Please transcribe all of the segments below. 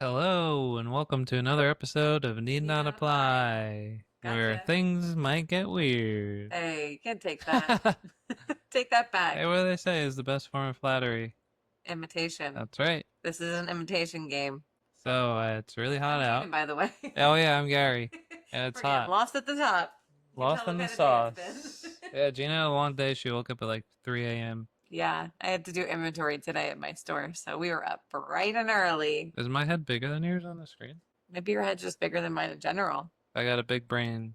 Hello, and welcome to another episode of Need Need Not not apply. Apply, where Gotcha. things might get weird. Hey, you can't take that. Hey, Take that back. what do they say is the best form of flattery? Imitation. That's right. This is an imitation game. So, it's really hot I'm Gina, out. by the way. Oh, yeah, I'm Gary, and it's Forget, I'm hot. lost at the top. You can Lost tell in what the kind of day sauce. it's been. Yeah, Gina had a long day. She woke up at like 3 a.m. Yeah, I had to do inventory today at my store, so we were up bright and early. Is my head bigger than yours on the screen? Maybe your head's just bigger than mine in general. I got a big brain.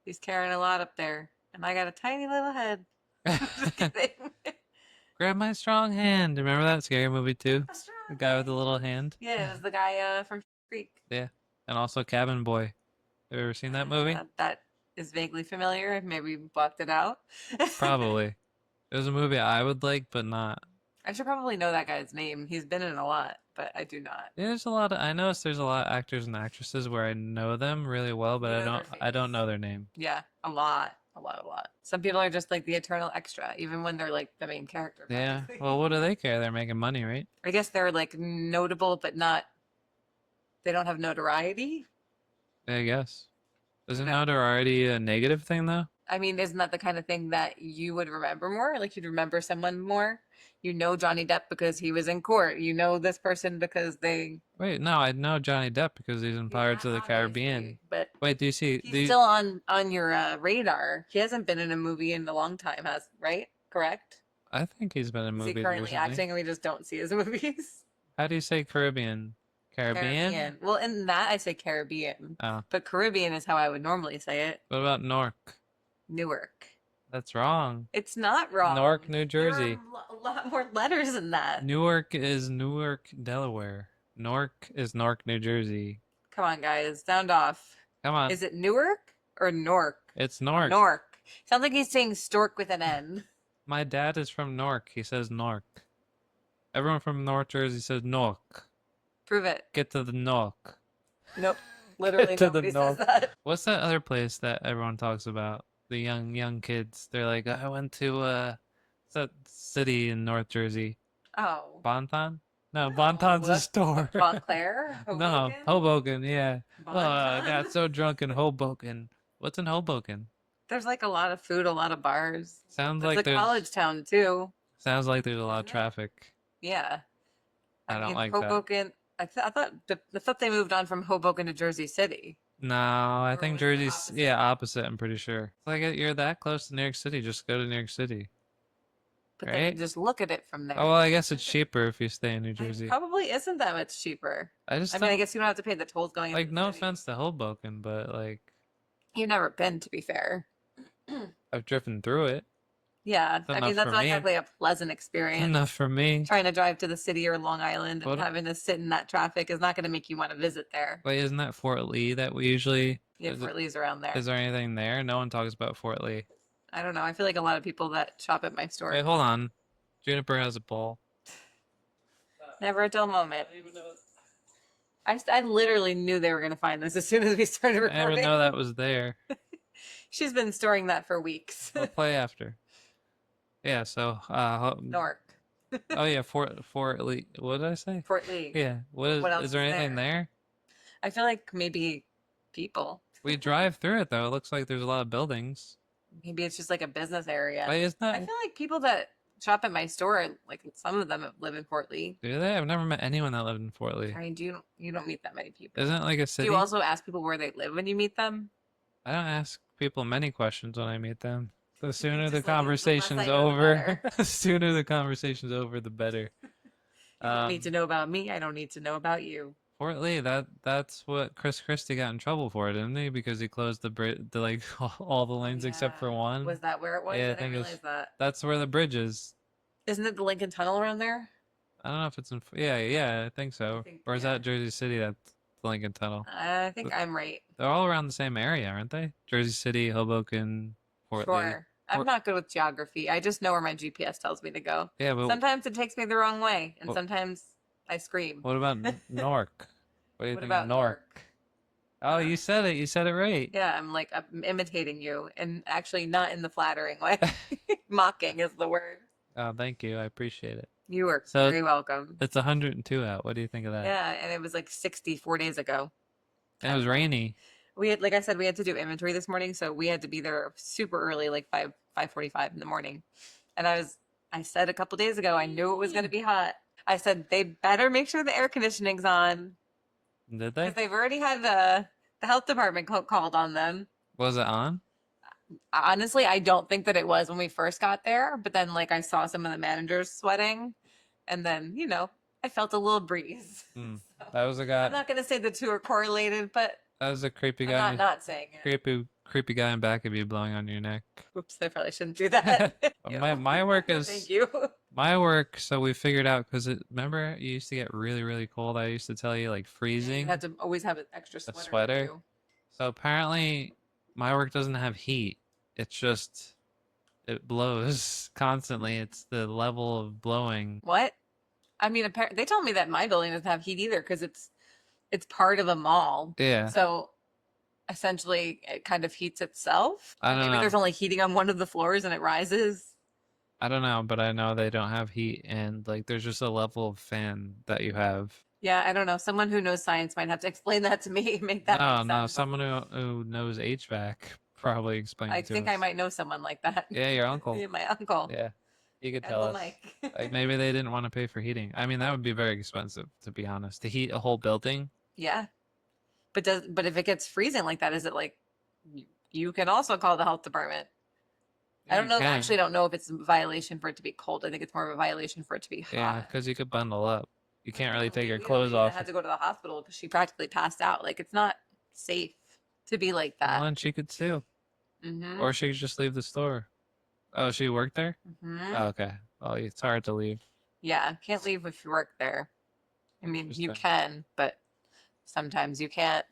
He's carrying a lot up there, and I got a tiny little head. Just kidding. Grab my strong hand. Remember that scary movie too? The guy with the little hand? Yeah, it was the guy from Creek. Yeah. And also Cabin Boy. Have you ever seen that movie? That is vaguely familiar. Maybe we blocked it out. Probably. It was a movie I would like, but not. I should probably know that guy's name. He's been in a lot, but I do not. Yeah, there's a lot of, I noticed there's a lot of actors and actresses where I know them really well, but You I know their don't face. know their name. Yeah, a lot. A lot, a lot. Some people are just like the eternal extra, even when they're like the main character, Yeah. practically. Well, what do they care? They're making money, right? I guess they're like notable, but not, they don't have notoriety. Yeah, I guess. Isn't No. notoriety a negative thing though? I mean, isn't that the kind of thing that you would remember more? Like you'd remember someone more? You know Johnny Depp because he was in court. You know this person because they. Wait, no, I know Johnny Depp because he's in Pirates of the Caribbean. Obviously, but Wait, do you see? he's still on your radar. He hasn't been in a movie in a long time, right? Correct? I think he's been in Is he movies currently recently. acting and we just don't see his movies? How do you say Caribbean? Caribbean? Well, in that I say Caribbean, Oh, but Caribbean is how I would normally say it. what about Newark? Newark. That's wrong. It's not wrong. Newark, New There are Jersey. a lot more letters than that. Newark is Newark, Delaware. Newark is Newark, New Jersey. Come on, guys, sound off. Come on. Is it Newark or Nork? It's Newark. Nork. Sounds like he's saying stork with an N. My dad is from Newark. He says Newark. Everyone from North Jersey says Newark. Prove it. Get to the Newark. Nope. Literally Get to the nobody says Nork. that. What's that other place that everyone talks about? The young kids. They're like, I went to that city in North Jersey. Oh. Bonton? No, No, Bonton's a that's store. Montclair? No, Hoboken? Hoboken, yeah. Oh, I Bonton? got so drunk in Hoboken. What's in Hoboken? There's like a lot of food, a lot of bars. Sounds It's like a there's college town too. sounds like there's a lot of Isn't it? traffic. Yeah. I don't like that. Hoboken. I thought they moved on from Hoboken to Jersey City. No, I Or think was it the Jersey's opposite? yeah, opposite, I'm pretty sure. It's like you're that close to New York City, just go to New York City. But then Right? you just look at it from there. Oh, well, I guess it's cheaper if you stay in New It Jersey. probably isn't that much cheaper. I just I mean, I don't guess you don't have to pay the tolls going into like the no city. offense to Hoboken, but like You've never been, to be fair. I've driven through it. Yeah, It's I enough mean, that's for not me. exactly a pleasant experience. Enough for me. Trying to drive to the city or Long Island and What having to sit in that traffic is not going to make you want to visit there. wait, isn't that Fort Lee that we usually Yeah, is, Fort Lee's around there. is there anything there? No one talks about Fort Lee. I don't know. I feel like a lot of people that shop at my Wait, store. hold on. Juniper has a ball. Never a dull moment. I literally knew they were going to find this as soon as we started I didn't even recording. know that was there. She's been storing that for weeks. We'll play after. Yeah, so Newark. oh yeah, Fort Lee. What did I say? Fort Lee. Yeah. What else Is there is anything there? I feel like maybe people. We drive through it though. It looks like there's a lot of buildings. Maybe it's just like a business area. Wait, isn't I that feel like people that shop at my store, like some of them live in Fort Lee. do they? I've never met anyone that lived in Fort Lee. I mean, you don't meet that many people. Isn't it like a Do city? you also ask people where they live when you meet them? I don't ask people many questions when I meet them. The sooner just the like, the less I conversation's know, the over, better. the sooner the conversation's over, the better. You don't need to know about me. I don't need to know about you. Fort Lee, that's what Chris Christie got in trouble for, didn't he? Because he closed the like all the lanes except for Yeah. one. Was that where it was? Yeah, I I didn't think it was- realize that. That's where the bridge is. Isn't it the Lincoln Tunnel around there? I don't know if it's in. Yeah, I think so. think- Or is yeah. that Jersey City? That's the Lincoln Tunnel. I think I'm right. They're all around the same area, aren't they? Jersey City, Hoboken, Fort Lee. Sure. I'm Fort- not good with geography. I just know where my GPS tells me to go. Yeah, but Sometimes it takes me the wrong way, and Well- sometimes I scream. what about Newark? What do you What think about of Newark? Oh, you said it. You said it right. Yeah, I'm imitating you, and actually not in the flattering way. Mocking is the word. Oh, thank you. I appreciate it. You are So very welcome. it's 102 out. What do you think of that? Yeah, and it was like 64 days ago. And I it was don't know. rainy. We had, like I said, we had to do inventory this morning, so we had to be there super early, like 5:45 in the morning. And I said a couple days ago, I knew it was going to be hot. I said they better make sure the air conditioning's on Did because they? they've already had the health department called on them. Was it on? Honestly, I don't think that it was when we first got there, but then like I saw some of the managers sweating, and then I felt a little breeze. Hmm. So That was a I'm guy. not going to say the two are correlated, but That was a creepy I'm not guy. not saying it. Creepy guy in back of you blowing on your neck. Oops, I probably shouldn't do that. Ew. My work Thank is you. my work. So we figured out because remember it used to get really cold. I used to tell you like Yeah, you freezing have to always have an extra a sweater with sweater. you. So apparently my work doesn't have heat. It's just it blows constantly. It's the level of blowing. What? I mean, they told me that my building doesn't have heat either because it's part of a mall. Yeah, So essentially, it kind of heats itself. I Or don't maybe know. there's only heating on one of the floors and it rises. I don't know, but I know they don't have heat and like there's just a level of fan that you have. Yeah, I don't know. Someone who knows science might have to explain that to me, make that make No, sense. someone who knows HVAC probably explained I it to think I us. might know someone like that. Yeah, your uncle. Yeah, my uncle, Yeah, he could tell Uncle us. Mike. Like maybe they didn't want to pay for heating. I mean, that would be very expensive to be honest. To heat a whole building. Yeah, but if it gets freezing like that, is it like you can also call the health department? I Yeah, don't you know. can. Actually, don't know if it's a violation for it to be cold. I think it's more of a violation for it to be Yeah, hot. because you could bundle up. You Like can't really take your we had a clothes lady that off. had to go to the hospital because she practically passed out. Like it's not safe to be like Well, that. then she could sue, Mm-hmm. or she could just leave the store. Oh, she worked there? Mm-hmm. Oh, okay. Well, it's hard to leave. Yeah, can't leave if you work there. I mean, you Interesting. can, but sometimes you can't.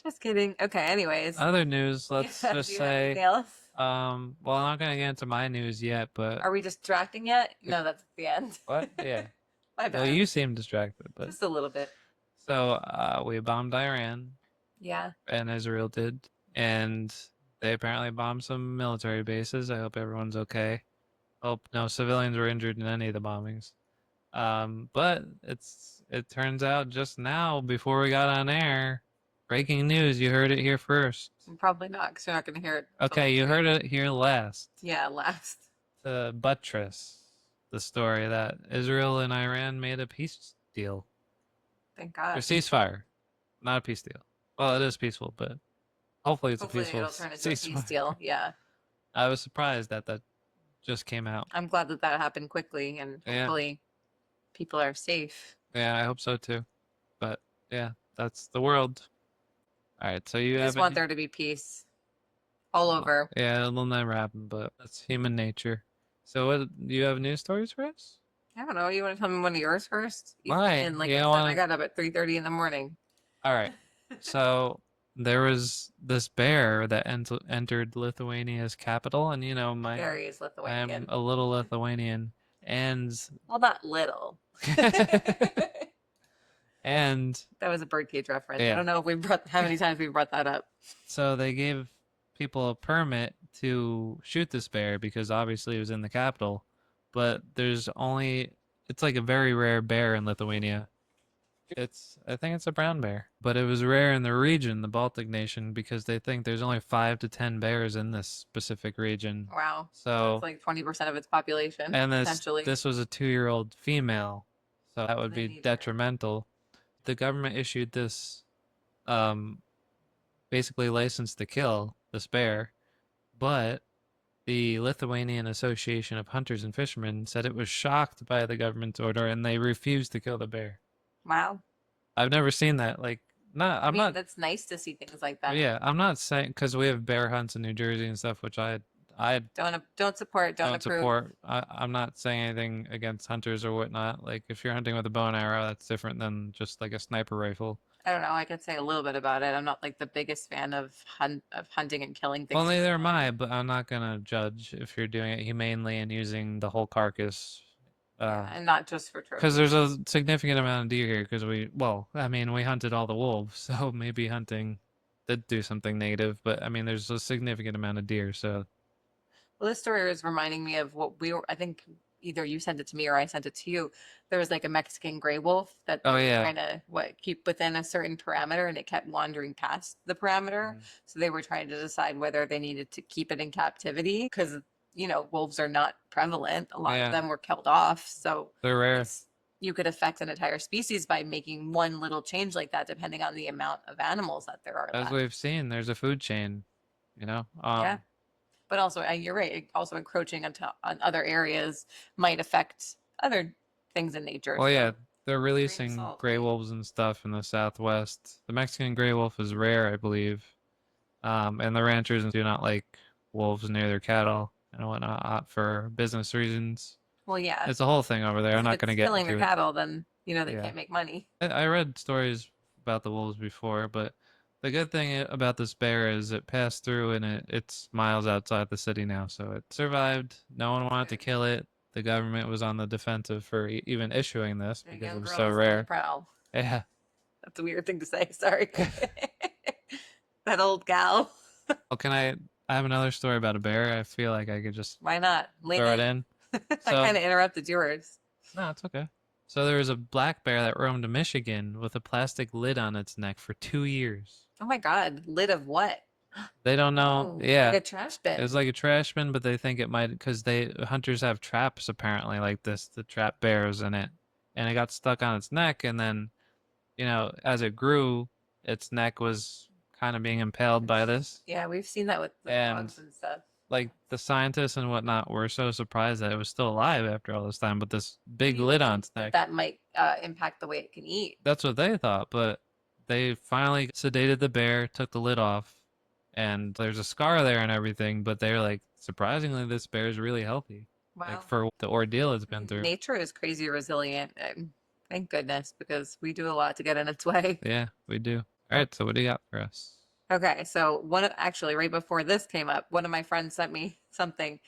Just kidding. Okay, anyways. Other news, let's Yeah, do just you have anything say, else? well, I'm not gonna get into my news yet, but Are we distracting yet? No, that's at the end. what? Yeah. My Well, bad. you seem distracted, but Just a little bit. so we bombed Iran, Yeah. and Israel did, and they apparently bombed some military bases. I hope everyone's okay. Hope no civilians were injured in any of the bombings. But it turns out just now before we got on air, breaking news. You heard it here first. Probably not, because you're not going to hear it till Okay, next you week. heard it here last. Yeah, last. To buttress the story that Israel and Iran made a peace deal Thank or God. ceasefire, not a peace deal. Well, it is peaceful, but hopefully it's a Hopefully peaceful it'll turn into a peace ceasefire. deal. Yeah. I was surprised that that just came out. I'm glad that that happened quickly and Yeah, hopefully people are safe. yeah, I hope so too. But yeah, that's the world. All right, so you I just have want any? there to be peace all Well, over. yeah, it'll never happen, but that's human nature. So, what do you have news stories for us? I don't know. You want to tell me one of yours first? Why? And like You I don't said, I want got up at 3:30 in the morning. All right. So there was this bear that entered Lithuania's capital, and Barry is I'm Lithuanian. a little Lithuanian, and Well, not little. and That was a birdcage reference. I yeah, don't know if we brought how many times we brought that up. so they gave people a permit to shoot this bear because obviously it was in the capital, but it's like a very rare bear in Lithuania. I think it's a brown bear, but it was rare in the region, the Baltic nation, because they think there's only 5 to 10 bears in this specific region. Wow. So it's So, like 20% of its population, and potentially. this was a 2-year-old female, so that would They be need her. detrimental. The government issued this, um, basically license to kill this bear, but the Lithuanian Association of Hunters and Fishermen said it was shocked by the government's order and they refused to kill the bear. Wow. I've never seen that. Like, not, I I'm mean, not, that's nice to see things like that. yeah, I'm not saying because we have bear hunts in New Jersey and stuff, which I Don't support, don't don't approve. support. I'm not saying anything against hunters or whatnot. Like, if you're hunting with a bow and arrow, that's different than just like a sniper rifle. I don't know. I could say a little bit about it. I'm not like the biggest fan of hunting and killing Well, things for neither am fun. I, but I'm not gonna judge if you're doing it humanely and using the whole carcass. Yeah, and not just for Because there's trophies. a significant amount of deer here. Because well, I mean, we hunted all the wolves, so maybe hunting did do something negative. But I mean, there's a significant amount of deer, so Well, this story is reminding me of what we were. I think either you sent it to me or I sent it to you. There was like a Mexican gray wolf that they Oh were yeah. trying to keep within a certain parameter, and it kept wandering past the parameter. Mhm. So they were trying to decide whether they needed to keep it in captivity because wolves are not prevalent. A lot of Yeah, them were killed off. So they're rare. it's you could affect an entire species by making one little change like that, depending on the amount of animals that there are As left. we've seen, there's a food chain, you know. Yeah. But also, you're right. Also, encroaching on other areas might affect other things in nature. Well, yeah, So, they're grain of releasing salt, gray right? wolves and stuff in the Southwest. The Mexican gray wolf is rare, I believe. And the ranchers do not like wolves near their cattle and whatnot for business reasons. Well, yeah, It's a whole thing over there. because I'm if not going it's to get killing their into it. cattle, then they Yeah. can't make money. I read stories about the wolves before, but the good thing about this bear is it passed through and it's miles outside the city now, so it survived. No one That's wanted to good. kill it. The government was on the defensive for even issuing this A because it young was girl so is on the rare. prowl. Yeah. That's a weird thing to say. Sorry. That old gal. Well, I have another story about a bear. I feel like I could just Why not? Lean throw it in. in. I So, kind of interrupted yours. no, it's okay. So there was a black bear that roamed Michigan with a plastic lid on its neck for 2 years. Oh my God. Lid of what? They don't know. Oh, like Yeah. a trash It was bin. like a trash bin, but they think it might because hunters have traps apparently like this to trap bears in it, and it got stuck on its neck, and then as it grew, its neck was kind of being impaled by this, Yeah, we've seen that with and dogs and stuff. like the scientists and whatnot were so surprised that it was still alive after all this time, but this Well, big you would lid on think its that neck. that might impact the way it can eat. That's what they thought, but they finally sedated the bear, took the lid off, and there's a scar there and everything, but they're like, surprisingly, this bear is really healthy. Like Wow. for the ordeal it's I been mean, through. nature is crazy resilient. Thank goodness, because we do a lot to get in its way. Yeah, we do. All right, so what do you got for us? Okay, so actually right before this came up, one of my friends sent me something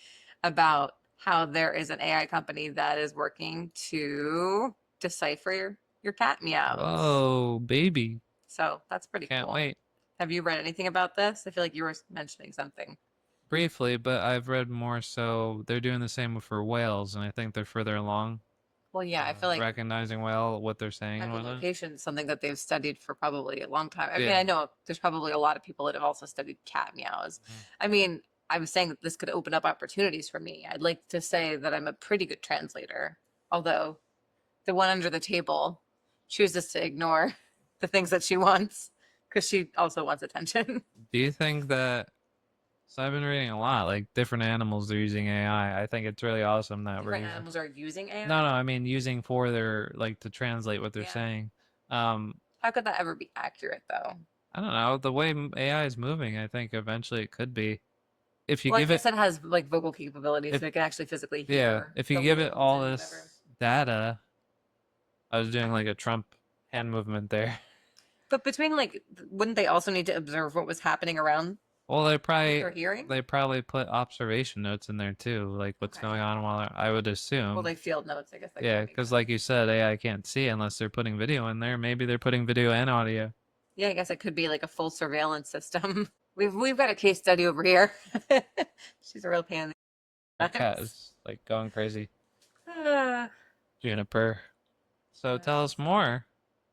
about how there is an AI company that is working to decipher your cat meows. Whoa, baby. So that's pretty Can't cool. wait. Have you read anything about this? I feel like you were mentioning something. Briefly, but I've read more so they're doing the same for whales, and I think they're further along. Well, yeah, I feel like Recognizing well what they're saying and whatnot. echolocation is something that they've studied for probably a long time. I mean, Yeah. I know there's probably a lot of people that have also studied cat meows. Mhm. I mean, I was saying that this could open up opportunities for me. I'd like to say that I'm a pretty good translator, although the one under the table chooses to ignore the things that she wants because she also wants attention. Do you think that so I've been reading a lot, like different animals are using AI. I think it's really awesome that we're Different using. animals are using AI. No, I mean using for their like to translate what they're Yeah. saying. How could that ever be accurate, though? I don't know. The way AI is moving, I think eventually it could be. If you Well, I give it, guess it has like vocal capabilities, if so it can actually physically yeah, hear if you the give it words all and whatever. this data, I was doing like a Trump hand movement there. But between wouldn't they also need to observe what was happening around Well, what they're hearing? they probably put observation notes in there too, like what's Okay. going on while I would Well, assume. they field notes, I guess that Yeah, could make because sense. like you said, AI can't see unless they're putting video in there. Maybe they're putting video and audio. Yeah, I guess it could be like a full surveillance system. We've got a case study over here. She's a real pain in Our the cat ass. is like going crazy. Ah, Juniper. So tell us more.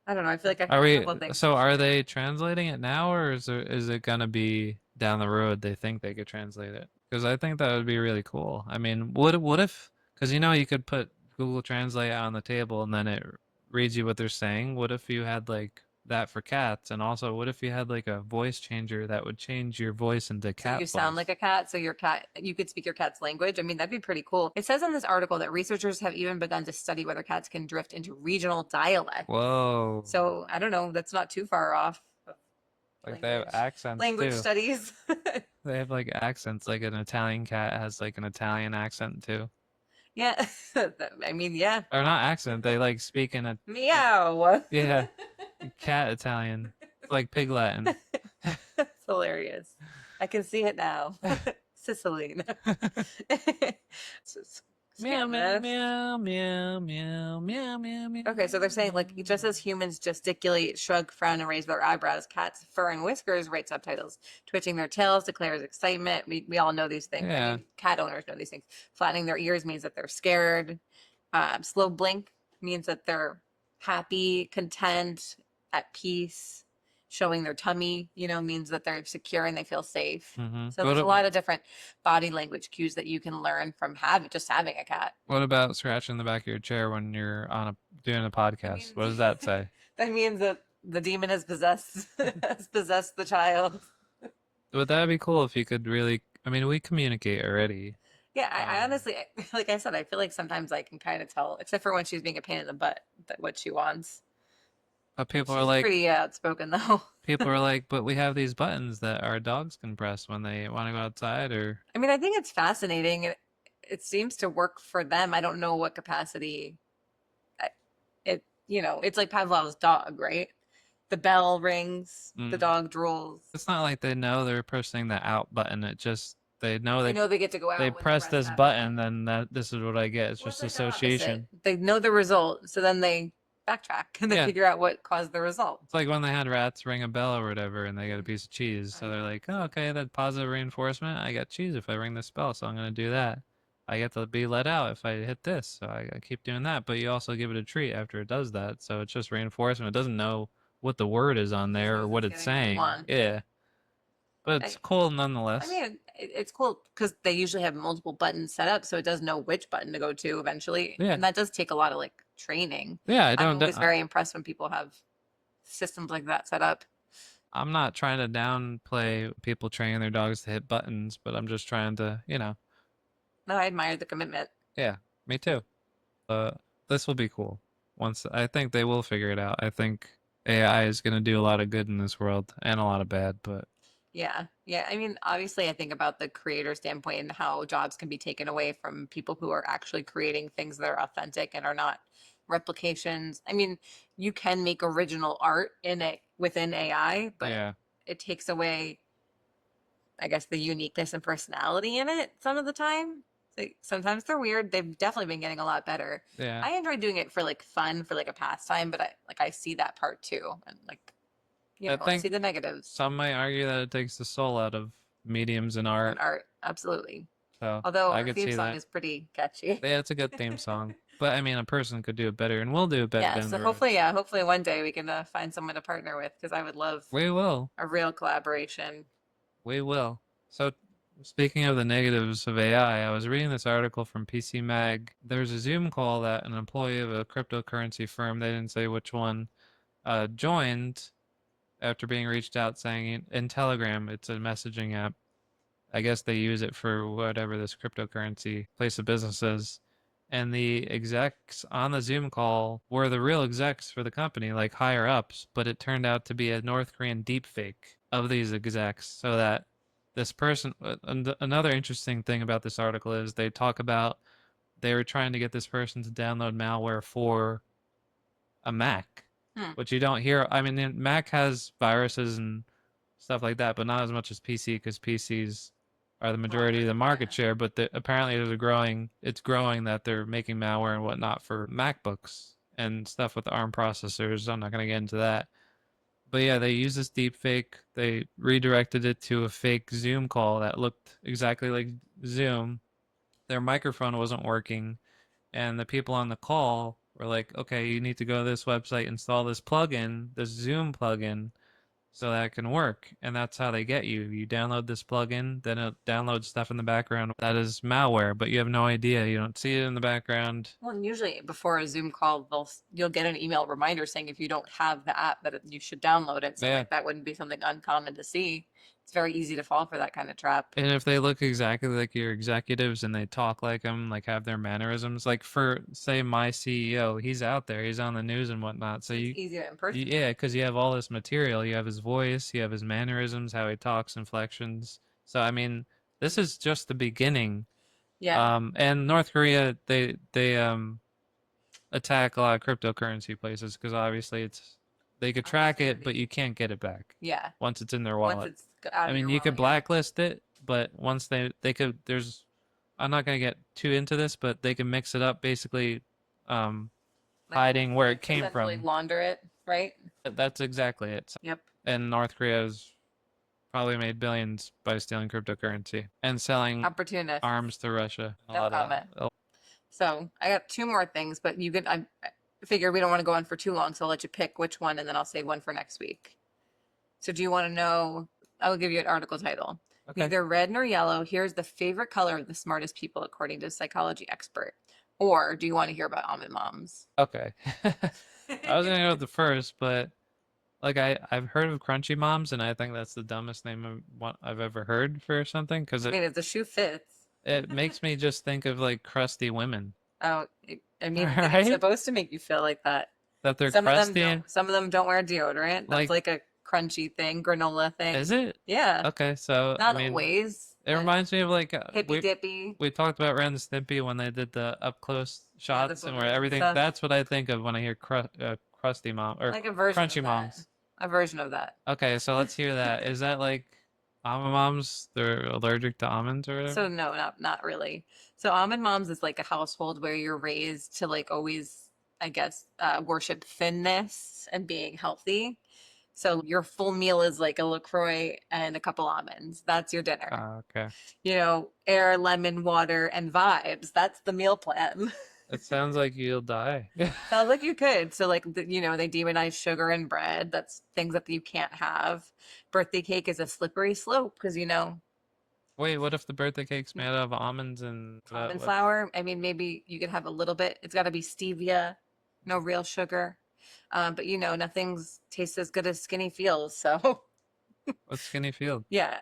I don't know. I feel like I Are have a we couple of things so to are share. they translating it now or is it gonna be down the road they think they could translate it? Because I think that would be really cool. I mean, what if because you could put Google Translate on the table and then it reads you what they're saying. What if you had like that for cats and also what if you had like a voice changer that would change your voice into So you cat sound like voice? a cat, so you could speak your cat's language. I mean, that'd be pretty cool. It says in this article that researchers have even begun to study whether cats can drift into regional dialect. Whoa. So I don't know. That's not too far off of Like they have accents language too. studies. They have like accents, like an Italian cat has like an Italian accent too. Yeah. I mean, yeah. Or not accent, they like speak in a Meow. yeah, cat Italian. It's like pig Latin. That's hilarious. I can see it now. Sicily. Meow, Scan meow, this. meow, meow, meow, meow, meow, meow. Okay, so they're saying like just as humans gesticulate, shrug, frown, and raise their eyebrows, cats' fur and whiskers write subtitles. Twitching their tails declares excitement. We all know these things. I Yeah. mean, cat owners know these things. Flattening their ears means that they're scared. Slow blink means that they're happy, content, at peace. Showing their tummy, means that they're secure and they feel safe. Mm-hmm. So there's a lot of different body language cues that you can learn from having a cat. What about scratching the back of your chair when you're doing a That podcast? What means does that say? that means that the demon has possessed has possessed the child. Would that be cool if you could really? I mean, we communicate already. Yeah, I honestly, like I said, I feel like sometimes I can kind of tell, except for when she's being a pain in the butt, that what she wants. But people are She's like, pretty outspoken though. but we have these buttons that our dogs can press when they want to go outside, or I mean, I think it's fascinating. It seems to work for them. I don't know what capacity it's like Pavlov's dog, right? The bell rings, the mm, dog drools. it's not like they know they're pressing the out button. It just they know They know they get to go they out when they press press this that button. button, then this is what I get. It's Or it's just like the opposite. association. They know the result, so then they backtrack and they Yeah, figure out what caused the result. it's like when they had rats ring a bell or whatever, and they get a piece of cheese. So they're like, oh, okay, that positive reinforcement. I got cheese if I ring this bell, so I'm gonna do that. I get to be let out if I hit this, so I keep doing that. But you also give it a treat after it does that, so it's just reinforcement. It doesn't know what the word is on Just there or knows what it's it's getting what it saying. wants. Yeah, but it's cool I nonetheless. mean, it's cool because they usually have multiple buttons set up, so it does know which button to go to eventually, Yeah, and that does take a lot of like training. yeah. I'm always very impressed when people have systems like that set up. I'm not trying to downplay people training their dogs to hit buttons, but I'm just trying to, No, I admire the commitment. yeah, me too. Uh, this will be cool. Once I think they will figure it out. I think AI is going to do a lot of good in this world and a lot of bad, but Yeah. Yeah. I mean, obviously, I think about the creator standpoint and how jobs can be taken away from people who are actually creating things that are authentic and are not replications. I mean, you can make original art within AI, but yeah, it takes away, I guess, the uniqueness and personality in it some of the time. Sometimes they're weird. They've definitely been getting a lot better. yeah. I enjoy doing it for like fun, for like a pastime, but I see that part too, and like I I think see the negatives. some might argue that it takes the soul out of mediums and art. And art, absolutely. So Although I our could theme see song that. is pretty catchy. Yeah, it's a good theme song. But I mean, a person could do it better and will do it better Yeah, down so the road. hopefully, yeah, hopefully one day we can find someone to partner with because I would love We will. a real collaboration. We will. So, speaking of the negatives of AI, I was reading this article from PC Mag. There's a Zoom call that an employee of a cryptocurrency firm, they didn't say which one, joined after being reached out saying in Telegram, it's a messaging app. I guess they use it for whatever this cryptocurrency place of business is. And the execs on the Zoom call were the real execs for the company, like higher ups, but it turned out to be a North Korean deepfake of these execs so that this person. Another interesting thing about this article is they talk about they were trying to get this person to download malware for a Mac, Hmm. which you don't hear. I mean, Mac has viruses and stuff like that, but not as much as PC because PCs are the majority of the market share. But apparently, it's growing that they're making malware and whatnot for MacBooks and stuff with ARM processors. I'm not going to get into that. But yeah, they used this deep fake. They redirected it to a fake Zoom call that looked exactly like Zoom. Their microphone wasn't working, and the people on the call were like, okay, you need to go to this website, install this plugin, this Zoom plugin, so that it can work. And that's how they get you. You download this plugin, then it downloads stuff in the background that is malware, but you have no idea. You don't see it in the background. Well, and usually before a Zoom call, you'll get an email reminder saying if you don't have the app that you should download it. So Yeah. like that wouldn't be something uncommon to see. It's very easy to fall for that kind of trap. And if they look exactly like your executives and they talk like them, like have their mannerisms, like for say my CEO, he's out there, he's on the news and whatnot. So It's easy to impersonate. yeah, because you have all this material, you have his voice, you have his mannerisms, how he talks, inflections. So I mean, this is just the beginning. Yeah. And North Korea, they attack a lot of cryptocurrency places because obviously they could track it, but you can't get it back Yeah. once it's in their Once wallet. it's out I of mean, your you could wallet, yeah. blacklist it, but once they could, there's I'm not gonna get too into this, but they can mix it up, basically, um, Like hiding where it came essentially from. launder it, right? That's exactly it. Yep. And North Korea's probably made billions by stealing cryptocurrency and selling Opportunist. arms to Russia. A No lot of comment. So I got two more things, but you can. I figure we don't want to go on for too long, so I'll let you pick which one, and then I'll save one for next week. So do you want to know? I will give you an article title. okay. Neither red nor yellow. Here's the favorite color of the smartest people, according to a psychology expert. Or do you want to hear about almond moms? Okay. I was gonna go with the first, but like I've heard of Crunchy Moms, and I think that's the dumbest name I've ever heard for something because I mean, if the shoe fits. it makes me just think of like crusty women, Oh, I mean, it's right? supposed to make you feel like that. That they're Some of them crusty don't. and Some of them don't wear deodorant. That's like, like a crunchy thing, granola is thing. it? Yeah, Okay, so I not mean, always. it reminds me of like Hippy dippy. we talked about Ren and Stimpy when they did the up close Yeah, the shots and where photos and everything. stuff. That's what I think of when I hear crusty mom or Like a version crunchy of that. moms. A version of that. Okay, so let's hear that. Is that like almond moms? They're allergic to almonds or whatever? So no, not really. So almond moms is like a household where you're raised to like always, I guess, worship thinness and being healthy. So your full meal is like a LaCroix and a couple almonds. That's your dinner. Okay. You know, air, lemon, water, and vibes. That's the meal plan. It sounds like you'll die. Sounds like you could. So like you know, they demonize sugar and bread. That's things that you can't have. Birthday cake is a slippery slope because you know Wait, what if the birthday cake's made out of almonds and almond what? flour. I mean, maybe you could have a little bit. It's got to be stevia, no real sugar. But you know, nothing's tastes as good as skinny feels. So What's skinny field? yeah.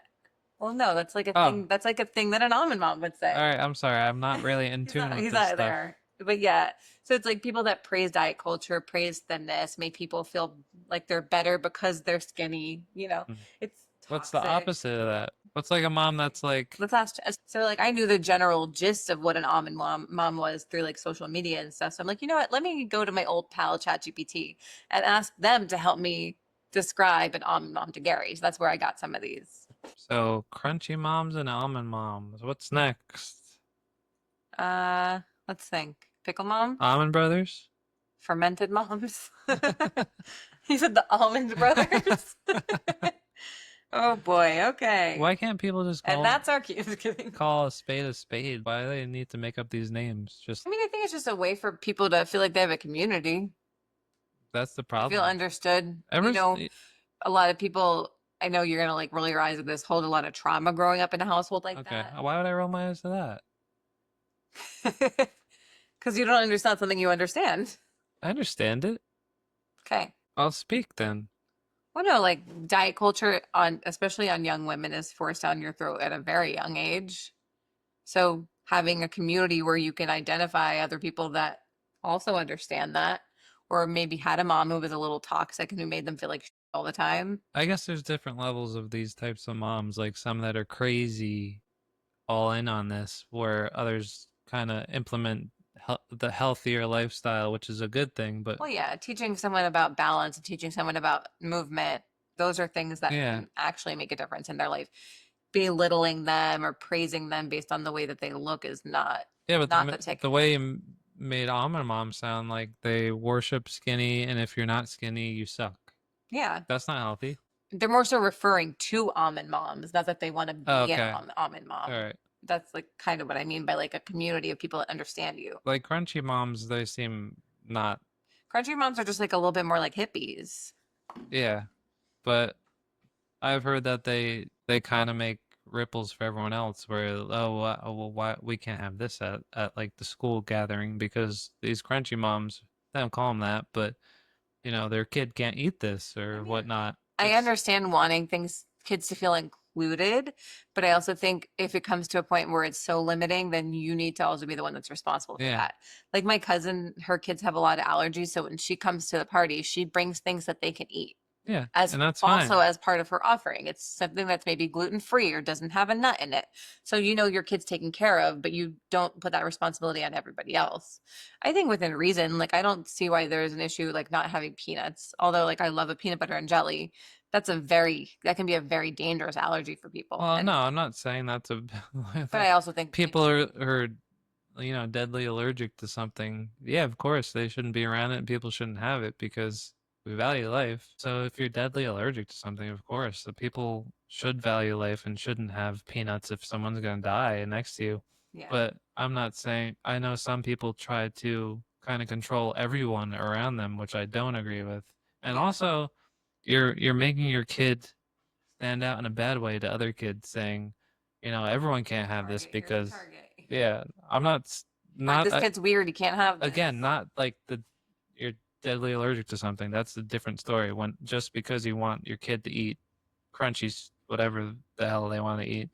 Well, no, that's like a Oh, thing. That's like a thing that an almond mom would all say. right. I'm sorry. I'm not really in He's tune not. with He's this not stuff. there. But yeah. So it's like people that praise diet culture, praise thinness, make people feel like they're better because they're skinny. You know, Hmm. it's What's the toxic. opposite of that? What's like a mom that's like, Let's ask. So, like, I knew the general gist of what an almond mom was through like social media and stuff. So I'm like, you know what? Let me go to my old pal ChatGPT and ask them to help me describe an almond mom to Gary. So that's where I got some of these. so crunchy moms and almond moms? What's next? Uh, let's think. Pickle mom, Almond brothers? fermented moms. You said the almond brothers. Oh boy. Okay. Why can't people just And that's our cue. Just kidding. call a spade a spade? Why do they need to make up these names? Just I mean, I think it's just a way for people to feel like they have a community, that's the to feel problem. understood. Ever You know, a lot of people, I know you're gonna like roll your eyes at this, hold a lot of trauma growing up in a household like okay. that. Why would I roll my eyes to that? Because you don't understand something you understand. I understand it. Okay. I'll speak then. Well, no, like diet culture on, especially on young women, is forced down your throat at a very young age. So having a community where you can identify other people that also understand that, or maybe had a mom who was a little toxic and who made them feel like shit all the time. I guess there's different levels of these types of moms, like some that are crazy all in on this, where others kind of implement the healthier lifestyle, which is a good thing. But Well, yeah, teaching someone about balance and teaching someone about movement, those are things that yeah, can actually make a difference in their life. Belittling them or praising them based on the way that they look is yeah, but not the the ticket. way you made almond moms sound like they worship skinny, and if you're not skinny, you suck. Yeah. That's not healthy. They're more so referring to almond moms, not that they want to Oh, be an okay, almond all mom. right. That's like kind of what I mean by like a community of people that understand you. Like crunchy moms, they seem not. Country moms are just like a little bit more like hippies. Yeah, but I've heard that they kind of make ripples for everyone else where well why we can't have this at like the school gathering because these crunchy moms, they don't call them that, but you know their kid can't eat this I or mean, whatnot. I It's understand wanting kids to feel included, but I also think if it comes to a point where it's so limiting, then you need to also be the one that's responsible for yeah, that. Like my cousin, her kids have a lot of allergies, so when she comes to the party, she brings things that they can eat yeah, as and that's also fine. as part of her offering. It's something that's maybe gluten free or doesn't have a nut in it. So you know your kid's taken care of, but you don't put that responsibility on everybody else. I think within reason, like I don't see why there's an issue like not having peanuts. Although like I love a peanut butter and jelly, that can be a very dangerous allergy for people. Well, no, And I'm not saying that's a but like I also think like people are deadly allergic to something. Yeah, of course they shouldn't be around it and people shouldn't have it because we value life. So if you're deadly allergic to something, of course, the people should value life and shouldn't have peanuts if someone's gonna die next to you. yeah, But I'm not saying I know some people try to kind of control everyone around them, which I don't agree with. And yeah. also, you're making your kid stand out in a bad way to other kids, saying, everyone can't have this Target, you're the because, target. yeah, I'm not Or not this kid's weird, he can't have this. again, not like you're deadly allergic to something. That's a different story. When just because you want your kid to eat crunchies, whatever the hell they want to eat,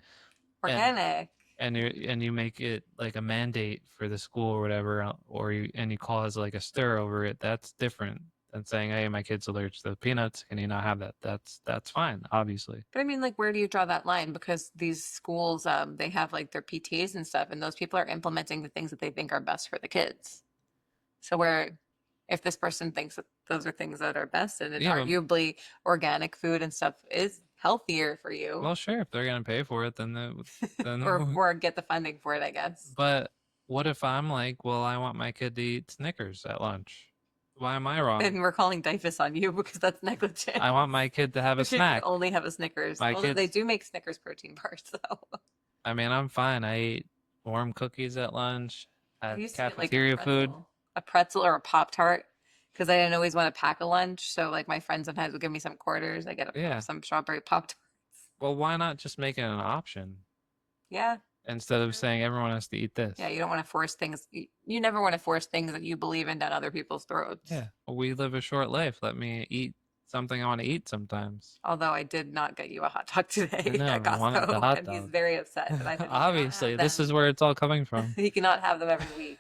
and Organic. you make it like a mandate for the school or whatever, you cause like a stir over it. That's different than saying, "Hey, my kid's allergic to peanuts. Can you not have that?" That's fine, obviously. But I mean, like, where do you draw that line? Because these schools, they have like their PTAs and stuff, and those people are implementing the things that they think are best for the kids. So where, if this person thinks that those are things that are best, and it Yeah, but arguably organic food and stuff is healthier for you, well, sure, if they're gonna pay for it, or then. or get the funding for it, I guess. But what if I'm like, well, I want my kid to eat Snickers at lunch? Why am I wrong? And we're calling DIFUS on you because that's negligent. I want my kid to have a Your kid can snack. only have a Snickers. My Although they kids, do make Snickers protein bars, though. I mean, I'm fine. I eat warm cookies at lunch, I at used to get like cafeteria food. a pretzel or a Pop Tart because I didn't always want to pack a lunch. So like my friends sometimes would give me some quarters. I get Yeah. some strawberry Pop Tarts. Well, why not just make it an option Yeah, instead of saying everyone has to eat this? yeah. You don't want to force things. You never want to force things that you believe in down other people's throats. Yeah. We live a short life. Let me eat something I want to eat sometimes. Although I did not get you a hot dog today No, at I wanted the Costco, hot and he's dog. very upset that I said he cannot Obviously, have this them. is where it's all coming from. He cannot have them every week.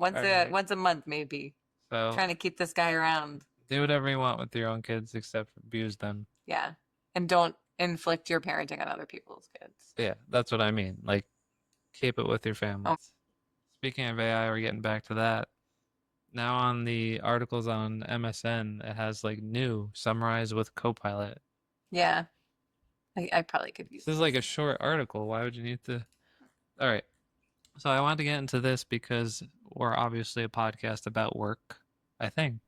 All right. Once a month maybe. So Trying to keep this guy around. do whatever you want with your own kids, except abuse them. Yeah. And don't inflict your parenting on other people's kids. Yeah, that's what I mean. Like, keep it with your family. Oh, Speaking of AI, we're getting back to that. Now on the articles on MSN, it has like new summarize with Copilot. yeah. I probably could use This is like a short article. Why would you need to? All right. So I wanted to get into this because we're obviously a podcast about work, I think.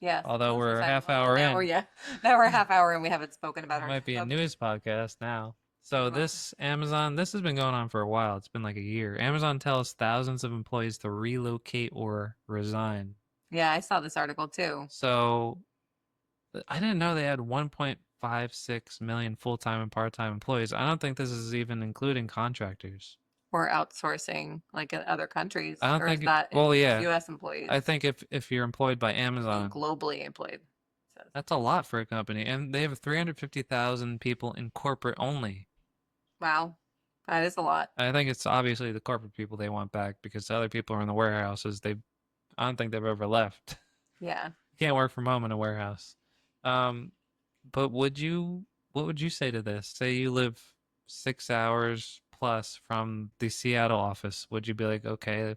Yeah. Although most of the we're a time. half Well, hour now in. now we're a half hour and we haven't spoken about It our might be a of- news podcast now. So Well, this Amazon, this has been going on for a while. It's been like a year. Amazon tells thousands of employees to relocate or resign. yeah, I saw this article too. So I didn't know they had 1.56 million full-time and part-time employees. I don't think this is even including contractors. Or outsourcing like in other countries. I don't Or is think, that well, just yeah. US employees? I think if you're employed by Amazon, Globally employed. Says. that's a lot for a company. And they have 350,000 people in corporate only. Wow. That is a lot. I think it's obviously the corporate people they want back because the other people are in the warehouses. I don't think they've ever left. Yeah. You can't work from home in a warehouse. But what would you say to this? Say you live 6 hours plus from the Seattle office. Would you be like, okay,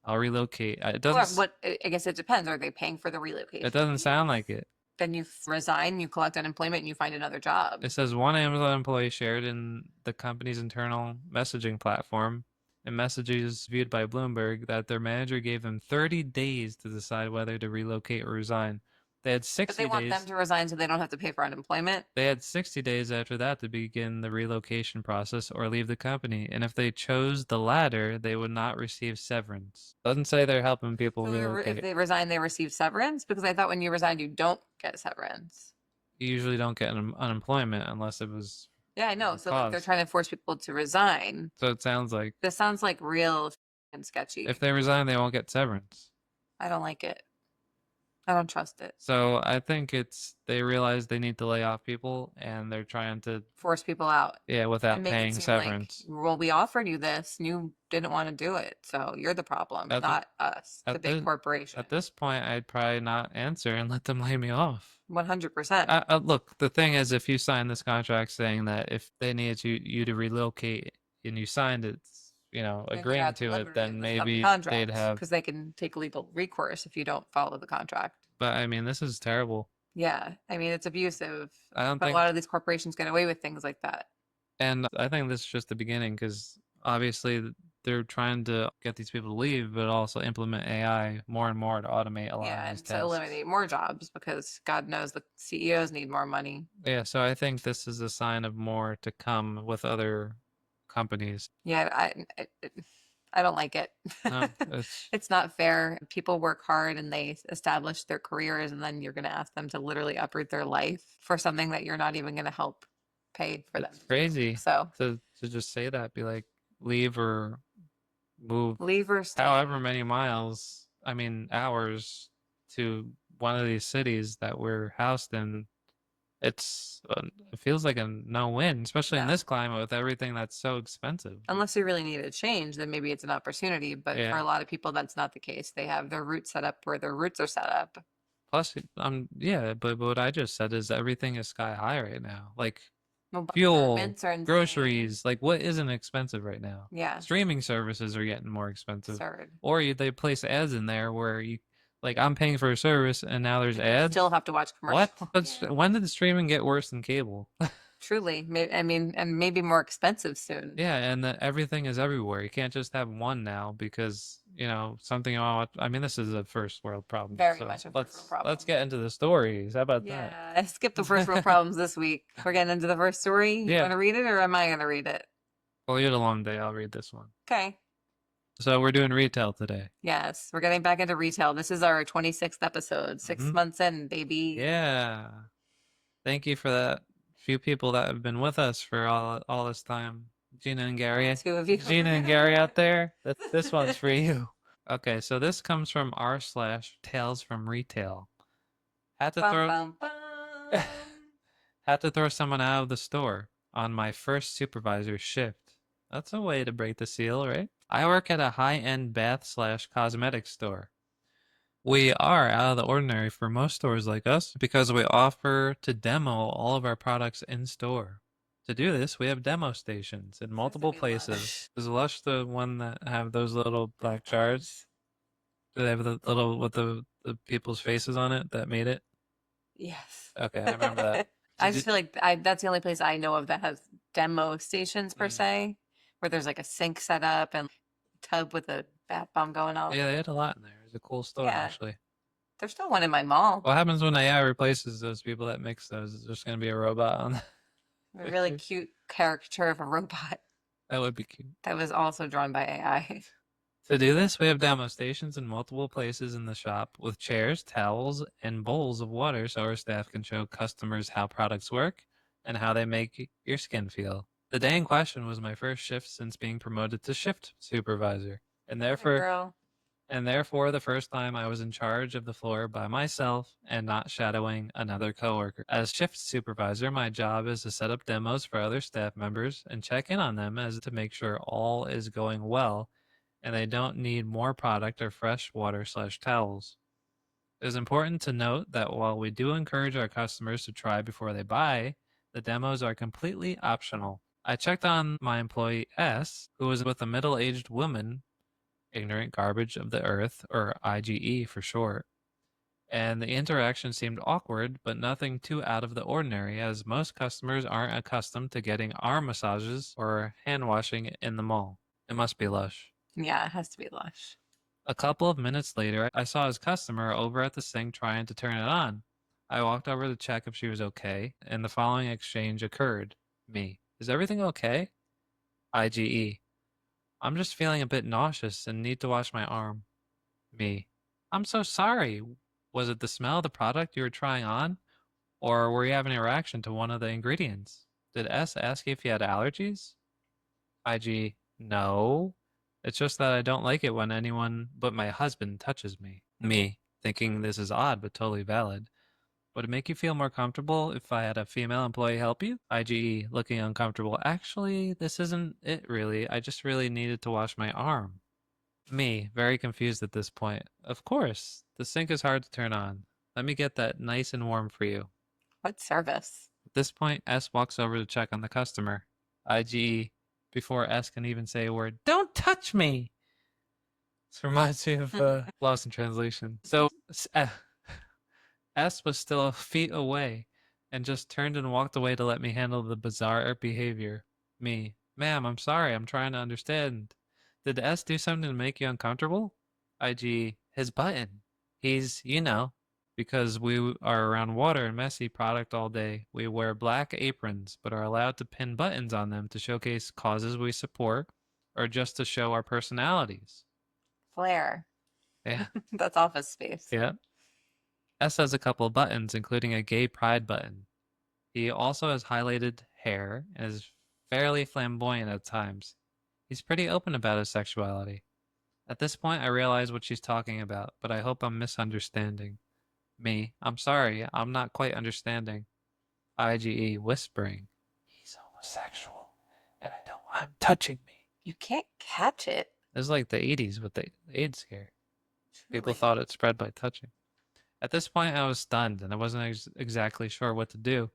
I'll relocate? It Well, doesn't. what I guess it depends. Are they paying for the relocation? It doesn't sound like it. Then you resign, you collect unemployment, and you find another job. It says one Amazon employee shared in the company's internal messaging platform in messages viewed by Bloomberg that their manager gave them 30 days to decide whether to relocate or resign. They had But 60 they want days. them to resign so they don't have to pay for unemployment. They had 60 days after that to begin the relocation process or leave the company. And if they chose the latter, they would not receive severance. Doesn't say they're helping people So relocate. if they resign, they receive severance? Because I thought when you resign, you don't get severance. You usually don't get unemployment unless it was. Yeah, I know. So like they're cause. trying to force people to resign. So it sounds like This sounds like real and sketchy. if they resign, they won't get severance. I don't like it. I don't trust it. So I think they realize they need to lay off people and they're trying to Force people out. without And make paying it seem severance. like, well, we offered you this, and you didn't want to do it, so you're the problem, not us, the big corporation. At this point, I'd probably not answer and let them lay me off. 100%. Look, the thing is, if you sign this contract saying that if they needed you to relocate and you signed it, agreeing to it, then maybe they'd have. Because they can take legal recourse if you don't follow the contract. But I mean, this is terrible. Yeah, I mean it's abusive, I don't but a think, lot of these corporations get away with things like that. and I think this is just the beginning because obviously they're trying to get these people to leave, but also implement AI more and more to automate a lot of Yeah, these and to tasks. eliminate more jobs because God knows the CEOs need more money. Yeah, so I think this is a sign of more to come with other companies. Yeah, I don't like it. No, it's It's not fair. People work hard and they establish their careers, and then you're going to ask them to literally uproot their life for something that you're not even going to help pay for them it's to do. crazy So to just say that, be like, leave or move leave or however stay. many miles, I mean hours, to one of these cities that we're housed in. It feels like a no-win, especially in No. this climate with everything that's so expensive. Unless you really need a change, then maybe it's an opportunity. But for Yeah. a lot of people, that's not the case. They have their roots set up where their roots are set up. Plus, yeah, but what I just said is everything is sky high right now. Like Well, fuel, apartments are insane. groceries, like what isn't expensive right now? Yeah, Streaming services are getting more expensive. absurd. Or they place ads in there where you, like, I'm paying for a service and now there's And you still ads. have to watch What? commercials. But Yeah. when did the streaming get worse than cable? Truly. I mean, and maybe more expensive soon. Yeah, and that everything is everywhere. You can't just have one now because, something you want. I mean, this is a first world problem. Very So much a first world let's problem. get into the stories. How about that? Yeah, I skipped the first world problems this week. We're getting into the first story. You Yeah. want to read it or am I going to read it? Well, you had a long day. I'll read this one. Okay. So we're doing retail today. Yes, we're getting back into retail. This is our 26th episode, six Hmm. months in, baby. Yeah. Thank you for that few people that have been with us for all this time. Gina and Gary. Two of you. Gina and Gary out there. This one's for you. Okay, so this comes from r/tales from retail. Had to Bum, throw bum, bum. had to throw someone out of the store on my first supervisor shift. That's a way to break the seal, right? I work at a high-end bath/cosmetic store. We are out of the ordinary for most stores like us because we offer to demo all of our products in store. To do this, we have demo stations in This has to multiple be places. Lush. Is Lush the one that have those little black jars? Do they have the little with the people's faces on it that made it? Yes. Okay, I remember that. I Did just you? feel like that's the only place I know of that has demo stations per Mm. se, where there's like a sink set up and tub with a bath bomb going off. Yeah, they had a lot in there. It was a cool store, Yeah, actually. there's still one in my mall. What happens when AI replaces those people that mix those? Is there just going to be a robot on A really there? cute caricature of a robot That would be cute. that was also drawn by AI. To do this, we have demo stations in multiple places in the shop with chairs, towels, and bowls of water so our staff can show customers how products work and how they make your skin feel. The day in question was my first shift since being promoted to shift supervisor, and Atta therefore girl. and therefore the first time I was in charge of the floor by myself and not shadowing another coworker. As shift supervisor, my job is to set up demos for other staff members and check in on them as to make sure all is going well and they don't need more product or fresh water/towels. It is important to note that while we do encourage our customers to try before they buy, the demos are completely optional. I checked on my employee S, who was with a middle-aged woman, ignorant garbage of the earth, or IGE for short, and the interaction seemed awkward, but nothing too out of the ordinary, as most customers aren't accustomed to getting arm massages or hand washing in the mall. It must be Lush. Yeah, it has to be Lush. A couple of minutes later, I saw his customer over at the sink trying to turn it on. I walked over to check if she was okay, and the following exchange occurred. Me. Is everything okay? IGE. I'm just feeling a bit nauseous and need to wash my arm. Me. I'm so sorry. Was it the smell of the product you were trying on? Or were you having a reaction to one of the ingredients? Did S ask you if you had allergies? IG. No. It's just that I don't like it when anyone but my husband touches me. Me. Thinking this is odd but totally valid. Would it make you feel more comfortable if I had a female employee help you? IGE. Looking uncomfortable. Actually, this isn't it really. I just really needed to wash my arm. Me, very confused at this point. Of course, the sink is hard to turn on. Let me get that nice and warm for you. What service? At this point, S walks over to check on the customer. IGE, before S can even say a word, don't touch me! This reminds me of Lost in Translation. So S was still feet away and just turned and walked away to let me handle the bizarre behavior. Me, ma'am, I'm sorry, I'm trying to understand. Did S do something to make you uncomfortable? IG, his button. He's, because we are around water and messy product all day, we wear black aprons but are allowed to pin buttons on them to showcase causes we support or just to show our personalities. Flair. Yeah, That's Office Space. yeah. S has a couple of buttons, including a gay pride button. He also has highlighted hair and is fairly flamboyant at times. He's pretty open about his sexuality. At this point, I realize what she's talking about, but I hope I'm misunderstanding. Me, I'm sorry, I'm not quite understanding. IGE, whispering. He's homosexual, and I don't want him touching me. You can't catch it. It was like the 80s with the AIDS scare. People Truly. thought it spread by touching. At this point, I was stunned, and I wasn't exactly sure what to do.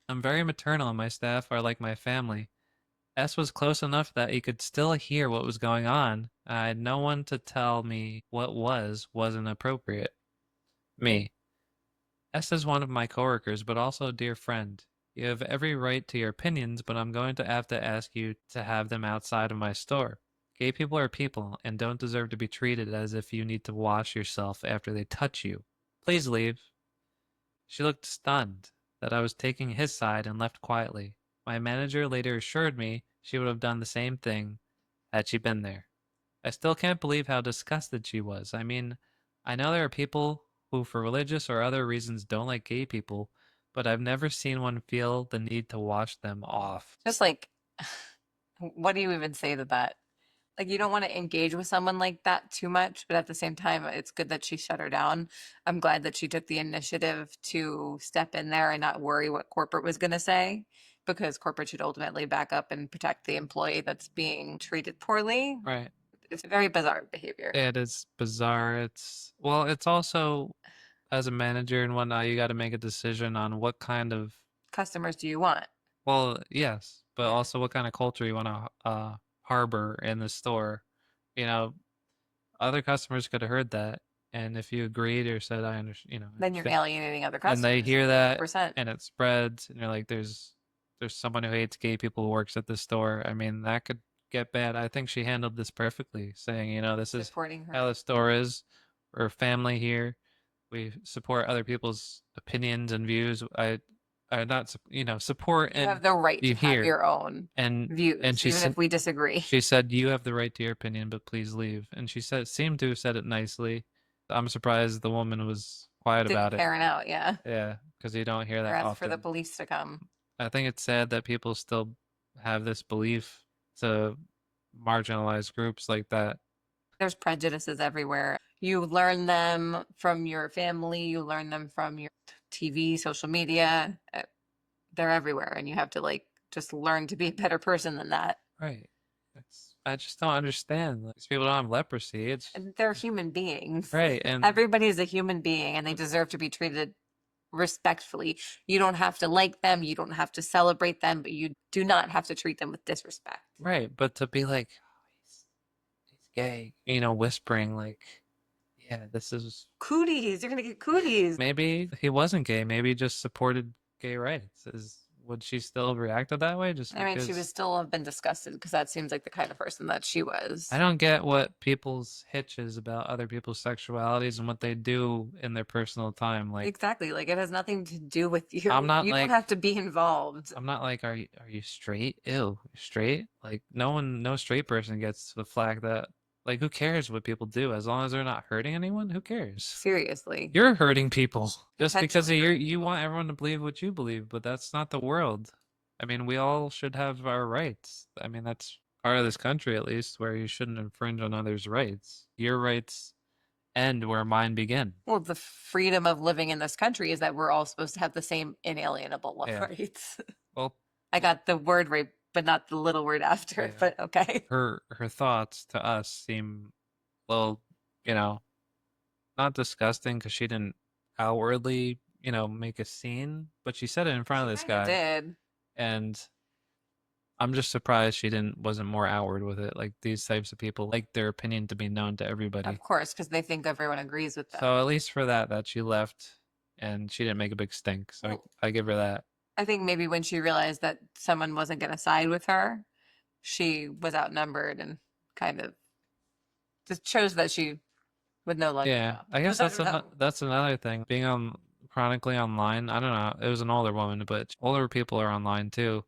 I'm very maternal, and my staff are like my family. S was close enough that he could still hear what was going on. I had no one to tell me what wasn't appropriate. Me. S is one of my coworkers, but also a dear friend. You have every right to your opinions, but I'm going to have to ask you to have them outside of my store. Gay people are people and don't deserve to be treated as if you need to wash yourself after they touch you. Please leave. She looked stunned that I was taking his side and left quietly. My manager later assured me she would have done the same thing had she been there. I still can't believe how disgusted she was. I mean, I know there are people who, for religious or other reasons, don't like gay people, but I've never seen one feel the need to wash them off. Just like, what do you even say to that? Like, you don't want to engage with someone like that too much, but at the same time, it's good that she shut her down. I'm glad that she took the initiative to step in there and not worry what corporate was going to say, because corporate should ultimately back up and protect the employee that's being treated poorly. Right. It's very bizarre behavior. It is bizarre. It's also, as a manager and whatnot, you got to make a decision on what kind of, Customers do you want? well, yes, but Yeah. also what kind of culture you want to harbor in the store. You know, other customers could have heard that, and if you agreed or said, I understand, I Then you're understand, alienating other and they customers. hear that 100%. and it spreads, and you're like, there's someone who hates gay people who works at this store. I mean, that could get bad. I think she handled this perfectly, saying, this is Supporting her. how the store is. We're family here. We support other people's opinions and views. I not support You and have the right you to have hear. your own And views, she even said if we disagree. she said you have the right to your opinion, but please leave. And she seemed to have said it nicely. I'm surprised the woman was quiet Didn't about it. Karen out, yeah. Yeah, because you don't hear Or that ask for the often. police to come. I think it's sad that people still have this belief to marginalize groups like that. There's prejudices everywhere. You learn them from your family, you learn them from your TV, social media. They're everywhere, and you have to like just learn to be a better person than that. Right. I just don't understand. Like, these people don't have leprosy. It's And they're human beings. right. And Everybody is a human being, and they deserve to be treated respectfully. You don't have to like them, you don't have to celebrate them, but you do not have to treat them with disrespect. right. But to be like, oh, he's gay, whispering like, yeah, this is Cooties, you're gonna get cooties. maybe he wasn't gay. Maybe he just supported gay rights. Would she still have reacted that way? Just I mean, she would because still have been disgusted because that seems like the kind of person that she was. I don't get what people's hitch is about other people's sexualities and what they do in their personal time. Like, Exactly. Like it has nothing to do with you. I'm not You don't like have to be involved. I'm not like, are you straight? Ew, you're straight? Like no straight person gets the flag that, like, who cares what people do as long as they're not hurting anyone? Who cares? Seriously. You're hurting people just because of Potentially you want everyone to believe what you believe, but that's not the world. I mean, we all should have our rights. I mean, that's part of this country at least, where you shouldn't infringe on others' rights. Your rights end where mine begin. Well, the freedom of living in this country is that we're all supposed to have the same inalienable Yeah. rights. Well, I got the word right, but not the little word after, yeah. but okay. Her thoughts to us seem, well, not disgusting because she didn't outwardly, make a scene, but she said it in front of this Kinda guy, did. and I'm just surprised she wasn't more outward with it. Like, these types of people like their opinion to be known to everybody. Of course, because they think everyone agrees with them. So at least for that she left and she didn't make a big stink. So Well, I give her that. I think maybe when she realized that someone wasn't going to side with her, she was outnumbered and kind of just chose that she would no longer Yeah, shop. I guess I don't know. that's another thing. Being on chronically online, I don't know. It was an older woman, but older people are online too.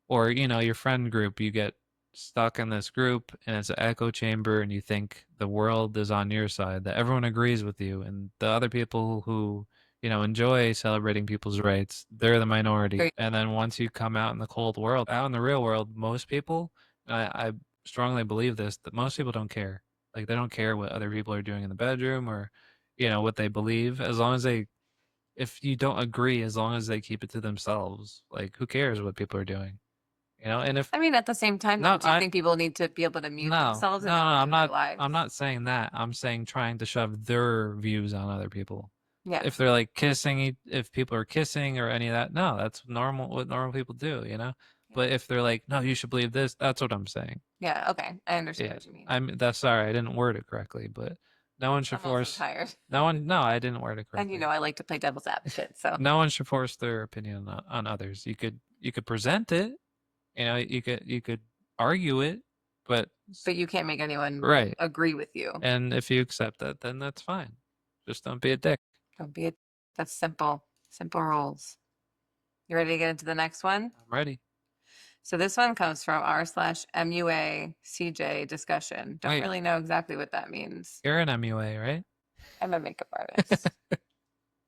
Or, your friend group, you get stuck in this group and it's an echo chamber and you think the world is on your side, that everyone agrees with you. And the other people who, enjoy celebrating people's rights, they're the minority. Great. And then once you come out in the cold world, out in the real world, most people, I strongly believe this, that most people don't care. Like they don't care what other people are doing in the bedroom or, what they believe. As long as if you don't agree, as long as they keep it to themselves, like who cares what people are doing? And if I mean, at the same time, though, no, do you think people need to be able to mute no, themselves no, and go no, on I'm with their not, lives? I'm not saying that. I'm saying trying to shove their views on other people. Yeah. If they're like kissing, if people are kissing or any of that, no, that's normal, what normal people do, But if they're like, no, you should believe this, that's what I'm saying. Yeah. Okay. I understand Yeah, what you mean. that's sorry, I didn't word it correctly, but no one should I'm also force, tired. no, I didn't word it And correctly. I like to play devil's advocate, so. No one should force their opinion on others. You could present it, you could argue it, but But you can't make anyone right. agree with you. And if you accept that, then that's fine. Just don't be a dick. Don't be a, that's simple. Simple rules. You ready to get into the next one? I'm ready. So this one comes from r/MUA CJ discussion. Don't Wait, really know exactly what that means. you're an MUA, right? I'm a makeup artist.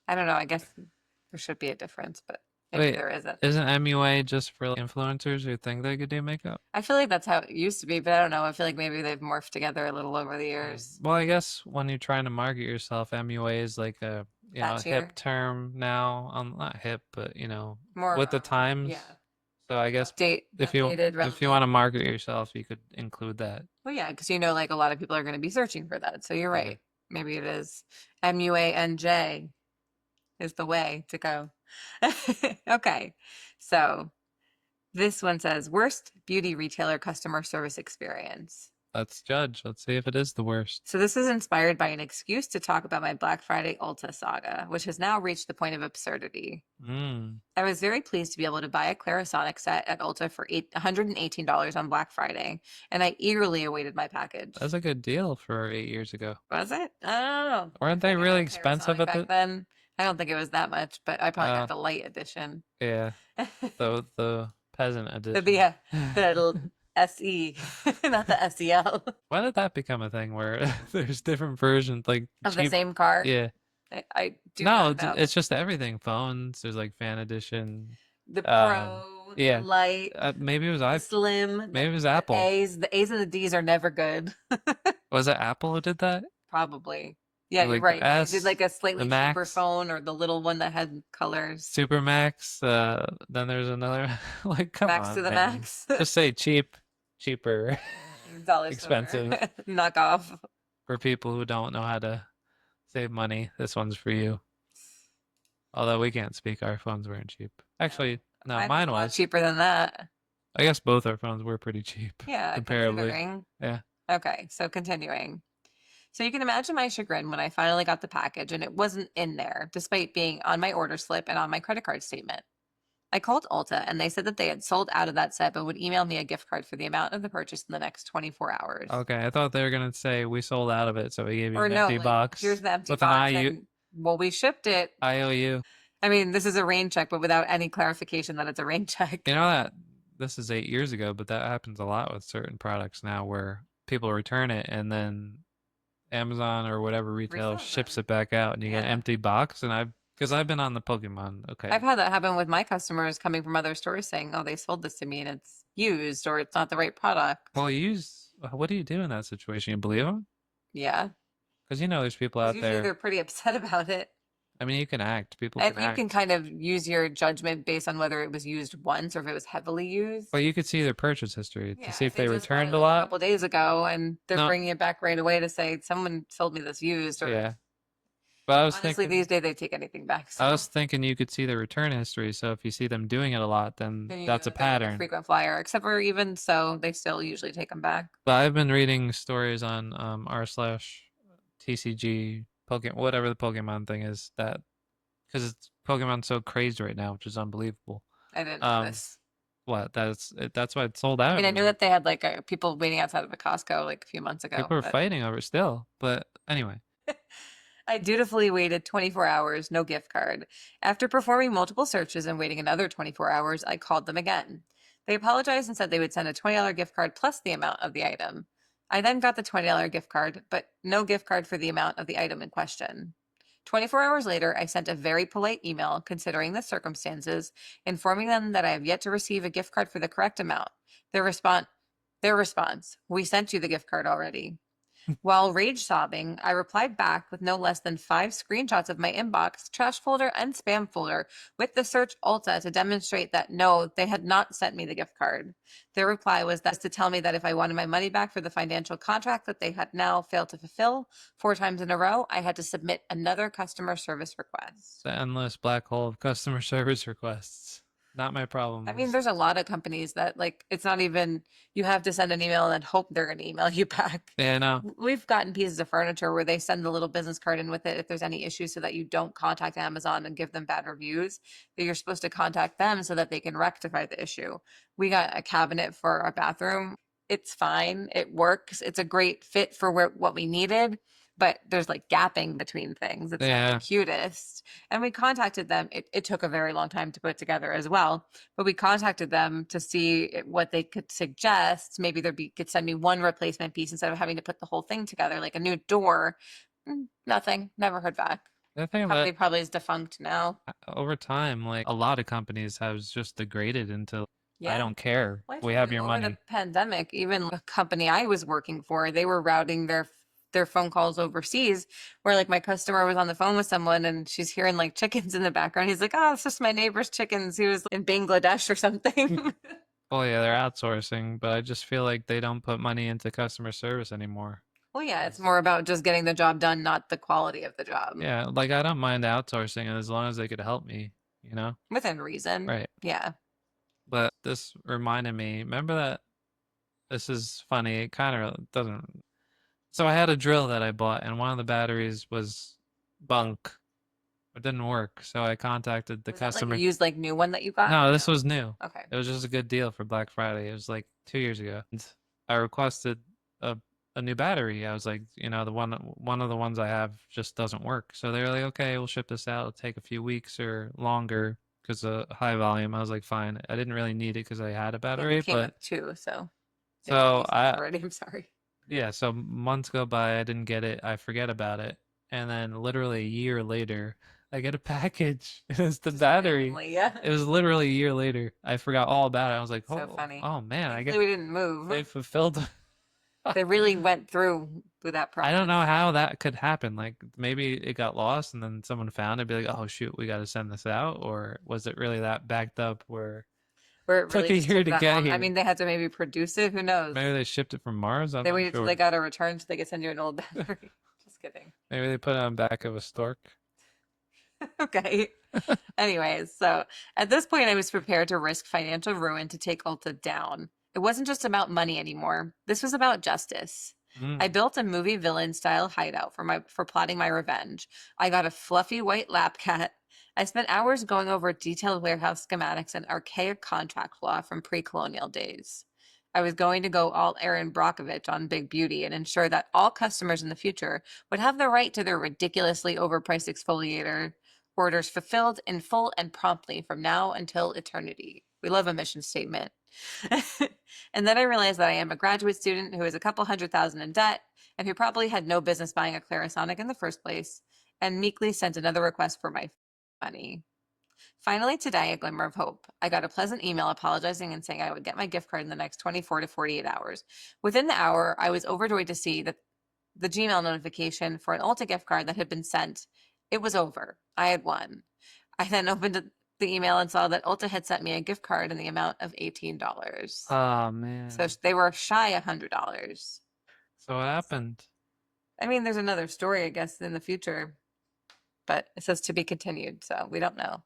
I don't know. I guess there should be a difference, but maybe Wait, there isn't. isn't MUA just for influencers who think they could do makeup? I feel like that's how it used to be, but I don't know. I feel like maybe they've morphed together a little over the years. Well, I guess when you're trying to market yourself, MUA is like a Catchier. hip term now. Not hip, but More with the times. yeah. So I guess Updated, if you want to market yourself, you could include that. Well, yeah, because like a lot of people are going to be searching for that. So you're Yeah. right. Maybe it is MUANJ is the way to go. Okay. So this one says worst beauty retailer customer service experience. Let's judge. Let's see if it is the worst. So this is inspired by an excuse to talk about my Black Friday Ulta saga, which has now reached the point of absurdity. I was very pleased to be able to buy a Clarisonic set at Ulta for $118 on Black Friday, and I eagerly awaited my package. That's a good deal for 8 years ago. Was it? I don't know. Weren't they really expensive at then? I don't think it was that much, but I probably got the light edition. Yeah, the peasant edition. The SE, not the SEL. When did that become a thing where there's different versions, like Of the same car? Yeah. I do No, not know. it's just everything. Phones. There's like fan edition. The Pro, yeah. the Light, maybe it was the Slim. Maybe it was Apple. The A's and the D's are never good. Was it Apple who did that? Probably. Yeah, Like you're right. S, They did like a slightly the cheaper Max. phone or the little one that had colors. Super Max. Then there's another. Like, come Max on, to the man. max. Just say cheaper, Dollar expensive. Knock off. For people who don't know how to save money, this one's for you. Although we can't speak, our phones weren't cheap. Actually, no, mine was cheaper than that. I guess both our phones were pretty cheap. Yeah, comparably. Yeah. Okay, so continuing. So you can imagine my chagrin when I finally got the package and it wasn't in there, despite being on my order slip and on my credit card statement. I called Ulta and they said that they had sold out of that set but would email me a gift card for the amount of the purchase in the next 24 hours. Okay, I thought they were gonna say we sold out of it, so we gave you an no, empty box. Here's the empty with box. An IU. Well, we shipped it. IOU. I mean, this is a rain check, but without any clarification that it's a rain check. You know that this is 8 years ago, but that happens a lot with certain products now where people return it and then Amazon or whatever retailer ships it back out and you get an empty box. And because I've been on the Pokemon. Okay. I've had that happen with my customers coming from other stores saying, oh, they sold this to me and it's used or it's not the right product. Well, what do you do in that situation? You believe them? Yeah. Because there's people out usually there. They're pretty upset about it. I mean, you can act. People And can you act. can kind of use your judgment based on whether it was used once or if it was heavily used. Well, you could see their purchase history to see if they just returned bought a it lot. A couple days ago, and they're bringing it back right away to say someone sold me this used. Or, Yeah. But I was honestly, thinking, these days they take anything back. So. I was thinking you could see the return history. So if you see them doing it a lot, then that's a pattern. Frequent flyer, except for even so, they still usually take them back. But I've been reading stories on r/TCG Pokemon, whatever the Pokemon thing is, that because Pokemon's so crazy right now, which is unbelievable. I didn't know Um, this. what? That's why it sold I out mean, I knew everywhere. that they had like people waiting outside of a Costco like a few months ago, People are but fighting over it still. But anyway, I dutifully waited 24 hours, no gift card. After performing multiple searches and waiting another 24 hours, I called them again. They apologized and said they would send a $20 gift card plus the amount of the item. I then got the $20 gift card, but no gift card for the amount of the item in question. 24 hours later, I sent a very polite email considering the circumstances, informing them that I have yet to receive a gift card for the correct amount. Their response, their response, we sent you the gift card already. While rage sobbing, I replied back with no less than 5 screenshots of my inbox, trash folder, and spam folder with the search Ulta to demonstrate that no, they had not sent me the gift card. Their reply was that to tell me that if I wanted my money back for the financial contract that they had now failed to fulfill 4 times in a row, I had to submit another customer service request. the endless black hole of customer service requests. Not my I mean, problems. there's a lot of companies that like it's not even you have to send an email and then hope they're going to email you back. Yeah, no. We've gotten pieces of furniture where they send the little business card in with it if there's any issues so that you don't contact Amazon and give them bad reviews, that you're supposed to contact them so that they can rectify the issue. We got a cabinet for our bathroom. It's fine. It works. It's a great fit for what we needed, but there's like gapping between things. It's not the Yeah, cutest. And we contacted them. It took a very long time to put together as well, but we contacted them to see what they could suggest. Maybe could send me one replacement piece instead of having to put the whole thing together, like a new door. Nothing. Never heard back. the thing about Company probably is defunct now. over time, like a lot of companies have just degraded into I Yeah. don't care. Well, I We told have you your over the money. pandemic, even a company I was working for, they were routing their phone calls overseas where like my customer was on the phone with someone and she's hearing like chickens in the background. He's like, "Oh, it's just my neighbor's chickens." He was in Bangladesh or something. Oh yeah, they're outsourcing, but I just feel like they don't put money into customer service anymore. Well, yeah, it's 'Cause- more about just getting the job done, not the quality of the job. Yeah, like I don't mind outsourcing as long as they could help me, you know? Within reason. Right. Yeah. But this reminded me, remember that this is funny, it kind of doesn't. So I had a drill that I bought and one of the batteries was bunk. It didn't work. So I contacted the Was that like a customer. used like new one that you got No, or this no? was new. Okay. It was just a good deal for Black Friday. It was like 2 years ago. And I requested a a new battery. I was like, the one of the ones I have just doesn't work. So they were like, okay, we'll ship this out. It'll take a few weeks or longer because of high volume. I was like, fine. I didn't really need it because I had a Yeah, you battery, came but with two, so they might so be I already. I'm sorry. yeah, so months go by, I didn't get it. I forget about it. And then literally a year later, I get a package. And it's the Just battery. randomly, yeah. It was literally a year later. I forgot all about it. I was like, So oh, funny. oh man, I Thankfully, get we didn't move. they fulfilled. They really went through with that I don't process. know how that could happen. Like maybe it got lost and then someone found it, be like, oh shoot, we got to send this out. Or was it really that backed up where Where it it took really a just year took to that get long. I here? mean, they had to maybe produce it. Who knows? Maybe they shipped it from Mars. I'm They not waited till sure. they got a return so they could send you an old battery. Just kidding. Maybe they put it on back of a stork. Okay. Anyways, so at this point, I was prepared to risk financial ruin to take Ulta down. It wasn't just about money anymore. This was about justice. I Mm. built a movie villain style hideout for plotting my revenge. I got a fluffy white lap cat. I spent hours going over detailed warehouse schematics and archaic contract law from pre-colonial days. I was going to go all Aaron Brockovich on Big Beauty and ensure that all customers in the future would have the right to their ridiculously overpriced exfoliator orders fulfilled in full and promptly from now until eternity. We love a mission statement. And then I realized that I am a graduate student who is a couple 100,000 in debt and who probably had no business buying a Clarisonic in the first place, and meekly sent another request for my money. Finally, today, a glimmer of hope. I got a pleasant email apologizing and saying I would get my gift card in the next 24 to 48 hours. Within the hour, I was overjoyed to see that the Gmail notification for an Ulta gift card that had been sent. It was over. I had won. I then opened the email and saw that Ulta had sent me a gift card in the amount of $18. Oh So man. they were shy $100. So what happened? I mean, there's another story, I guess, in the future, but it says to be continued, so we don't know.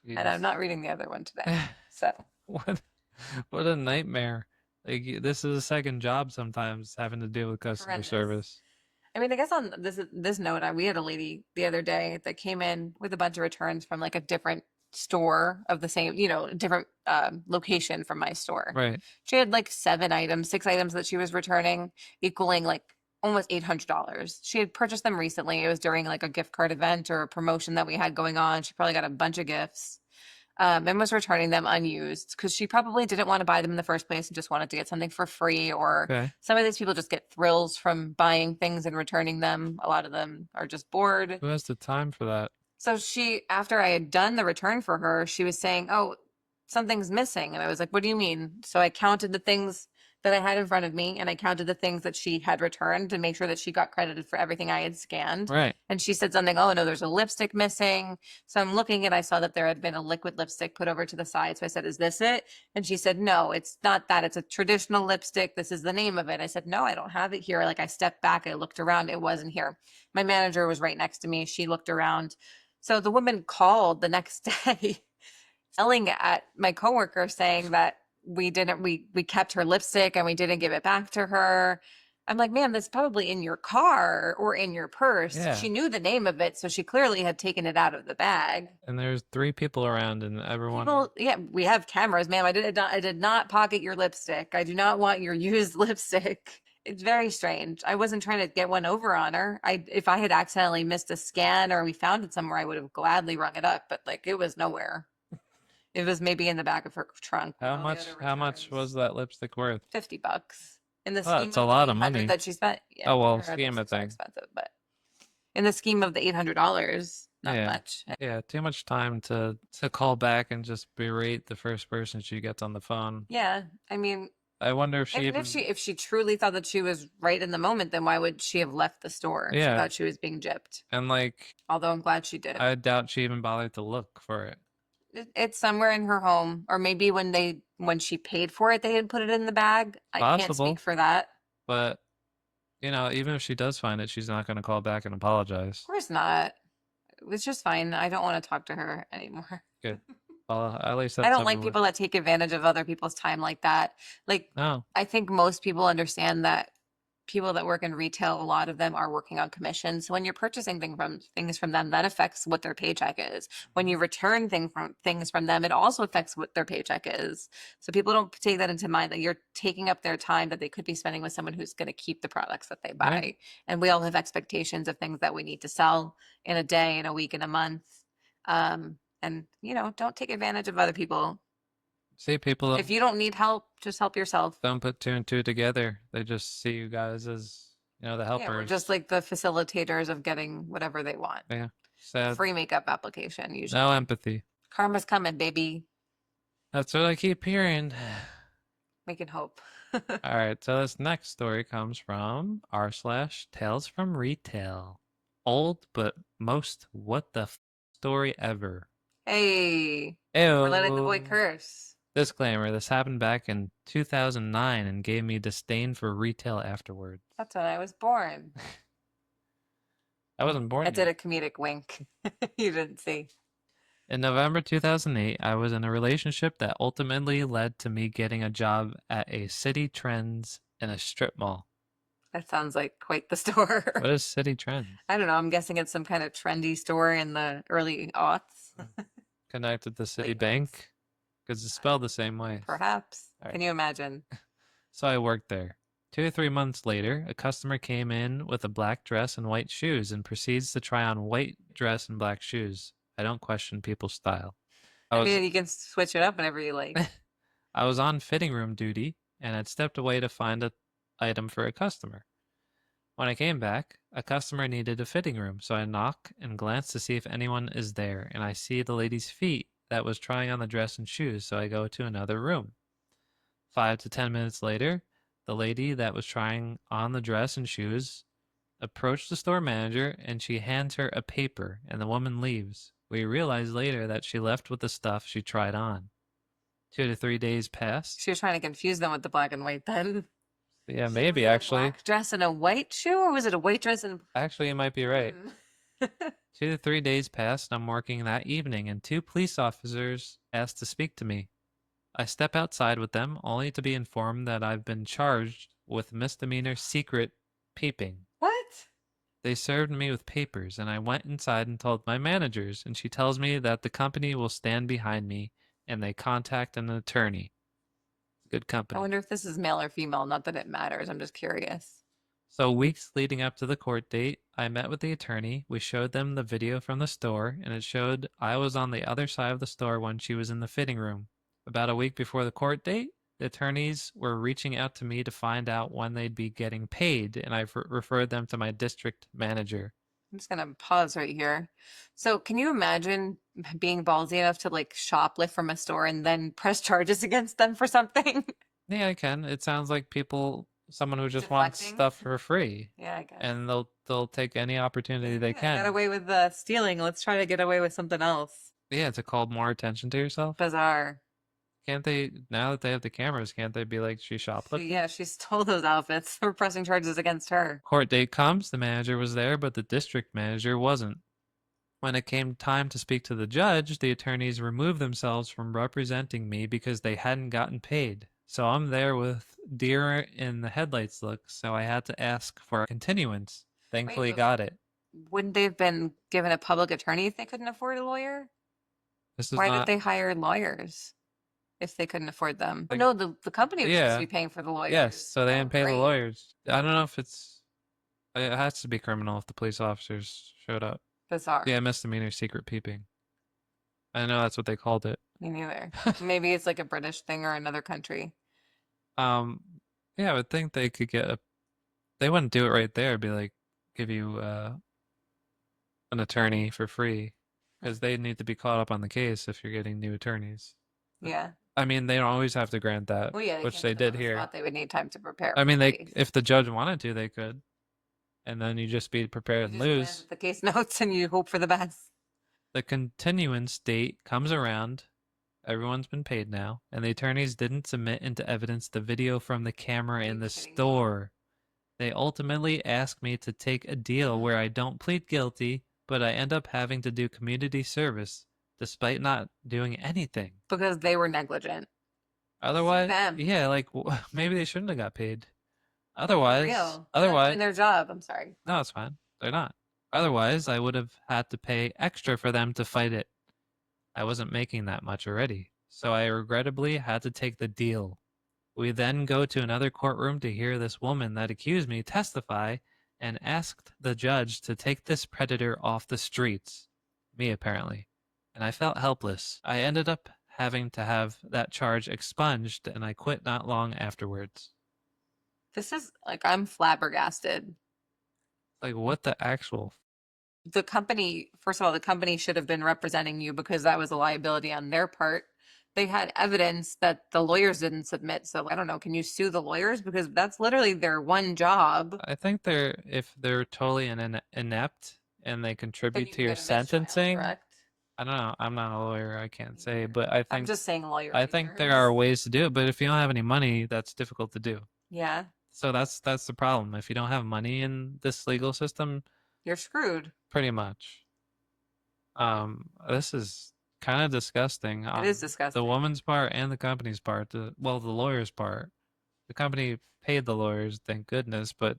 And I'm Jeez. not reading the other one today. So What what a nightmare. Like this is a second job sometimes having to deal with customer horrendous. service. I mean, I guess on this note, we had a lady the other day that came in with a bunch of returns from like a different store of the same, different location from my store. Right. She had like 7 items, 6 items that she was returning, equaling like almost $800. She had purchased them recently. It was during like a gift card event or a promotion that we had going on. She probably got a bunch of gifts. And was returning them unused because she probably didn't want to buy them in the first place and just wanted to get something for free. Or Okay. some of these people just get thrills from buying things and returning them. A lot of them are just bored. Who has the time for that? So after I had done the return for her, she was saying, "Oh, something's missing." And I was like, "What do you mean?" So I counted the things that I had in front of me and I counted the things that she had returned to make sure that she got credited for everything I had scanned. Right. And she said something, "Oh, no, there's a lipstick missing." So I'm looking and I saw that there had been a liquid lipstick put over to the side. So I said, "Is this it?" And she said, "No, it's not that. It's a traditional lipstick. This is the name of it." I said, "No, I don't have it here." Like I stepped back, I looked around, it wasn't here. My manager was right next to me. She looked around. So the woman called the next day yelling at my coworker saying that we kept her lipstick and we didn't give it back to her. I'm like, "Man, that's probably in your car or in your purse." Yeah. She knew the name of it, so she clearly had taken it out of the bag. And there's 3 people around, and everyone. Yeah, we have cameras, ma'am. I did not pocket your lipstick. I do not want your used lipstick. It's very strange. I wasn't trying to get one over on her. If I had accidentally missed a scan or we found it somewhere, I would have gladly rung it up, but like it was nowhere. It was maybe in the back of her trunk. How much? How much was that lipstick worth? $50 in the Oh, scheme it's a of lot the of 800 money. that she spent? Yeah, Oh, well, her scheme of lipsticks are things. expensive, but in the scheme of the $800, not Yeah. much. Yeah, too much time to call back and just berate the first person she gets on the phone. Yeah, I mean, I wonder if she even if she truly thought that she was right in the moment, then why would she have left the store? She Yeah. thought she was being gypped. And like, Although I'm glad she did. I doubt she even bothered to look for it. It's somewhere in her home, or maybe when she paid for it, they had put it in the bag. I can't Possible. speak for that. But even if she does find it, she's not going to call back and apologize. Of course not. It's just fine. I don't want to talk to her anymore. Good. Well, at least I that's don't like over with. people that take advantage of other people's time like that. Like, No. I think most people understand that people that work in retail, a lot of them are working on commission. So when you're purchasing things from them, that affects what their paycheck is. When you return things from them, it also affects what their paycheck is. So people don't take that into mind that you're taking up their time that they could be spending with someone who's going to keep the products that they buy. Right. And we all have expectations of things that we need to sell in a day, in a week, in a month. And don't take advantage of other people. See, people If you don't need help, just help yourself. don't put 2 and 2 together. They just see you guys as, the Yeah, we're helpers. just like the facilitators of getting whatever they want. Yeah. Sad. Free makeup application, usually. No empathy. Karma's coming, baby. That's what I keep hearing. We can hope. All right, so this next story comes from r/Tales from Retail. Old but most what the story ever. Hey, Ew. we're letting the boy curse. Disclaimer, this happened back in 2009 and gave me disdain for retail afterwards. That's when I was born. I wasn't born I yet. did a comedic wink. You didn't see. In November 2008, I was in a relationship that ultimately led to me getting a job at a City Trends in a strip mall. That sounds like quite the store. What is City Trends? I don't know. I'm guessing it's some kind of trendy store in the early aughts. Connected to Late Citibank? Because it's spelled the same way. Perhaps. All right. Can you imagine? So I worked there. 2 or 3 months later, a customer came in with a black dress and white shoes and proceeds to try on white dress and black shoes. I don't question people's style. I mean, you can switch it up whenever you like. I was on fitting room duty and had stepped away to find an item for a customer. When I came back, a customer needed a fitting room, so I knock and glance to see if anyone is there, and I see the lady's feet that was trying on the dress and shoes, so I go to another room. 5 to 10 minutes later, the lady that was trying on the dress and shoes approached the store manager and she hands her a paper, and the woman leaves. We realize later that she left with the stuff she tried on. 2 to 3 days passed. She was trying to confuse them with the black and white then. Yeah, maybe actually. Black dress and a white shoe, or was it a white dress and... Actually, you might be right. 2 to 3 days passed. I'm working that evening, and 2 police officers asked to speak to me. I step outside with them, only to be informed that I've been charged with misdemeanor secret peeping. What? They served me with papers, and I went inside and told my managers, and she tells me that the company will stand behind me, and they contact an attorney. Good I company. wonder if this is male or female. Not that it matters. I'm just curious. So, weeks leading up to the court date, I met with the attorney. We showed them the video from the store, and it showed I was on the other side of the store when she was in the fitting room. About a week before the court date, the attorneys were reaching out to me to find out when they'd be getting paid, and I referred them to my district manager. I'm just gonna pause right here. So, can you imagine being ballsy enough to like shoplift from a store and then press charges against them for something? Yeah, I can. It sounds like someone who just wants Deflecting? stuff for free, Yeah, I guess. and they'll take any opportunity they I got can. away with stealing. Let's try to get away with something else. Yeah, to call more attention to yourself. Bizarre. Can't they, now that they have the cameras, can't they be like, she shoplifted? Yeah, she stole those outfits. We're pressing charges against her. Court date comes, the manager was there, but the district manager wasn't. When it came time to speak to the judge, the attorneys removed themselves from representing me because they hadn't gotten paid. So I'm there with deer in the headlights look, so I had to ask for a continuance. Wait, Thankfully but got it. wouldn't they have been given a public attorney if they couldn't afford a lawyer? This is Why did not they hire lawyers if they couldn't afford them? like, No, the company was supposed to yeah, be paying for the yes, lawyers. so they Oh, didn't pay the great. lawyers. I don't know if it has to be criminal if the police officers showed up. Bizarre. Yeah, misdemeanor secret peeping. I know that's what they called it. Me neither. Maybe it's like a British thing or another country. Um, yeah, I would think they could they wouldn't do it right there, be like, give you an attorney for free, because they need to be caught up on the case if you're getting new attorneys. Yeah. I mean, they don't always have to grant that, Well, yeah, they which can't they do them did on the here. spot. They would need time to prepare I for mean, the case. if the judge wanted to, they could, and then you just be prepared and You just glance lose. at the case notes and you hope for the best. The continuance date comes around. Everyone's been paid now, and the attorneys didn't submit into evidence the video from the camera Are in you the kidding me? store. They ultimately ask me to take a deal where I don't plead guilty, but I end up having to do community service despite not doing anything. Because they were negligent. Sue Otherwise, them. yeah, like maybe they shouldn't have got paid. No, for Otherwise, real. They're not doing otherwise, their job. I'm sorry. no, it's fine. They're not. Otherwise, I would have had to pay extra for them to fight it. I wasn't making that much already, so I regrettably had to take the deal. We then go to another courtroom to hear this woman that accused me testify and asked the judge to take this predator off the streets. Me, apparently. And I felt helpless. I ended up having to have that charge expunged, and I quit not long afterwards. This is like, I'm flabbergasted. Like, what the actual? The company, first of all, the company should have been representing you because that was a liability on their part. They had evidence that the lawyers didn't submit. So I don't know. Can you sue the lawyers? Because that's literally their one job. I think if they're totally inept and they Then contribute you to can your get a mistrial, sentencing, correct? I don't know. I'm not a lawyer. I can't say, Either. but I'm just saying lawyer I think there are terms. ways to do it. But if you don't have any money, that's difficult to do. Yeah, So that's the problem. If you don't have money in this legal system, you're screwed. pretty much. This is kind of disgusting It on is the disgusting. woman's part and the company's part. The lawyer's part. The company paid the lawyers, thank goodness, but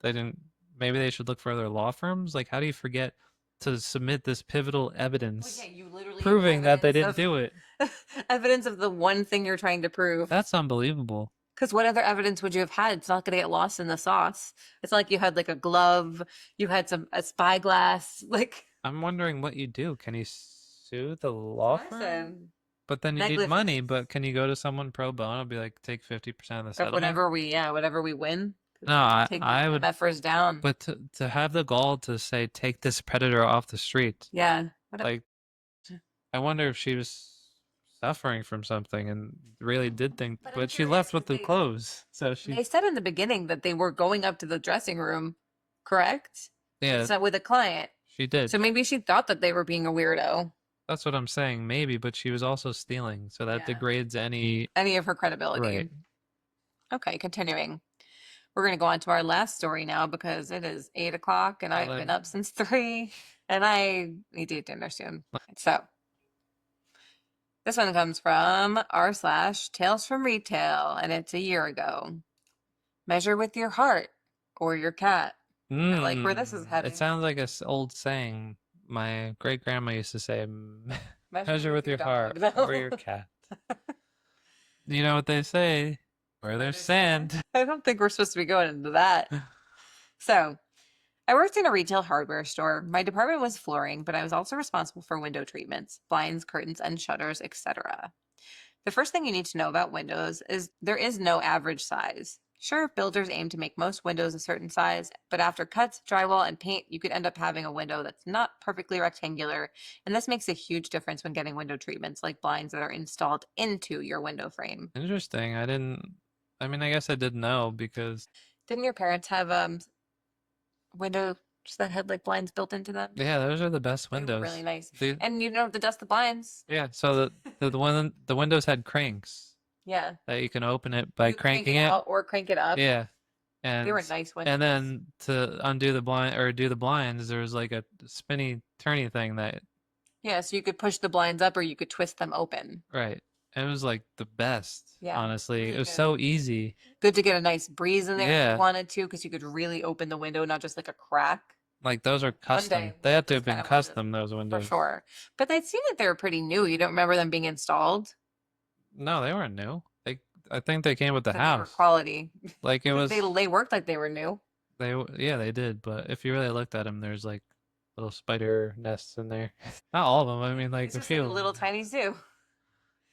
they didn't. Maybe they should look for other law firms. Like, how do you forget to submit this pivotal Well, evidence yeah, you literally have proving that they didn't evidence do it? of evidence of the one thing you're trying to prove. That's unbelievable. Because what other evidence would you have had? It's not going to get lost in the sauce. It's not like you had like a glove, you had a spyglass. Like, I'm wondering what you do. Can you sue the law firm? listen, But then you need money. negligence. But can you go to someone pro bono and be like, take 50% of the settlement? Whatever we win. No, I Take I the would. MFers down. But to have the gall to say, take this predator off the street, Yeah. like, I wonder if she was suffering from something and really did think, But I'm but she curious left with because the clothes. So they said in the beginning that they were going up to the dressing room, correct? yeah, It's not with a client. she did. So maybe she thought that they were being a weirdo. That's what I'm saying, maybe, but she was also stealing, so that Yeah. degrades any. Any of her credibility. Right. Okay, continuing. We're going to go on to our last story now because it is 8 o'clock and I've been up since 3 and I need to eat dinner soon. So this one comes from r/Tales from Retail and it's a year ago. Measure with your heart or your cat. I like where this is It heading. sounds like a old saying. My great grandma used to say, Measure "Measure with with your your heart dog. or No. your cat." You know what they say? Where Where there's there's sand. sand. I don't think we're supposed to be going into that. So, I worked in a retail hardware store. My department was flooring, but I was also responsible for window treatments, blinds, curtains, and shutters, etc. The first thing you need to know about windows is there is no average size. Sure, builders aim to make most windows a certain size, but after cuts, drywall, and paint, you could end up having a window that's not perfectly rectangular, and this makes a huge difference when getting window treatments like blinds that are installed into your window frame. Interesting. I didn't. I mean, I guess I did know because Didn't your parents have windows that had like blinds built into them? yeah, those are the best They were really windows. nice. The And you don't have to dust the blinds. yeah. So the windows had cranks Yeah. that you can open it by You could crank cranking it it. out or crank it up. Yeah, They and were nice and windows. then to undo the blind or do the blinds, there was like a spinny turny thing that Yeah, so you could push the blinds up or you could twist them open. right. It was like the best, Yeah, honestly. It really was good. so easy. Good to get a nice breeze in there if you Yeah, wanted to, because you could really open the window, not just like a crack. like those are One day custom. They we had to just have kind been of wanted to, custom, those for windows. sure. But I'd seen that they were pretty new. You don't remember them being installed? No, they weren't new. I think they came with the That they were house. quality. Like it They was, they worked like they were new. yeah, they did. But if you really looked at them, there's like little spider nests in there. Not all of them. I mean, like It's a just like few a of them. little tiny zoo.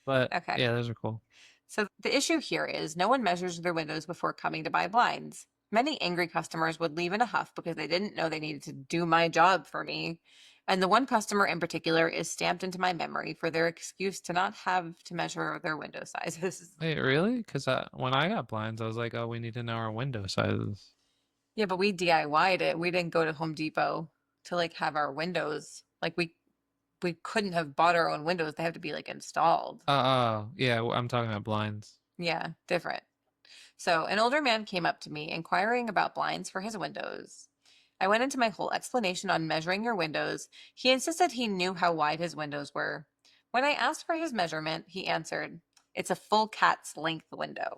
But Okay. yeah, those are cool. So the issue here is no one measures their windows before coming to buy blinds. Many angry customers would leave in a huff because they didn't know they needed to do my job for me. And the one customer in particular is stamped into my memory for their excuse to not have to measure their window sizes. Wait, really? Because when I got blinds, I was like, oh, we need to know our window sizes. Yeah, but we DIY'd it. We didn't go to Home Depot to like have our windows. Like we couldn't have bought our own windows. They have to be like installed. Oh, yeah, I'm talking about blinds. Yeah, different. So, an older man came up to me inquiring about blinds for his windows. I went into my whole explanation on measuring your windows. He insisted he knew how wide his windows were. When I asked for his measurement, he answered, "It's a full cat's length window."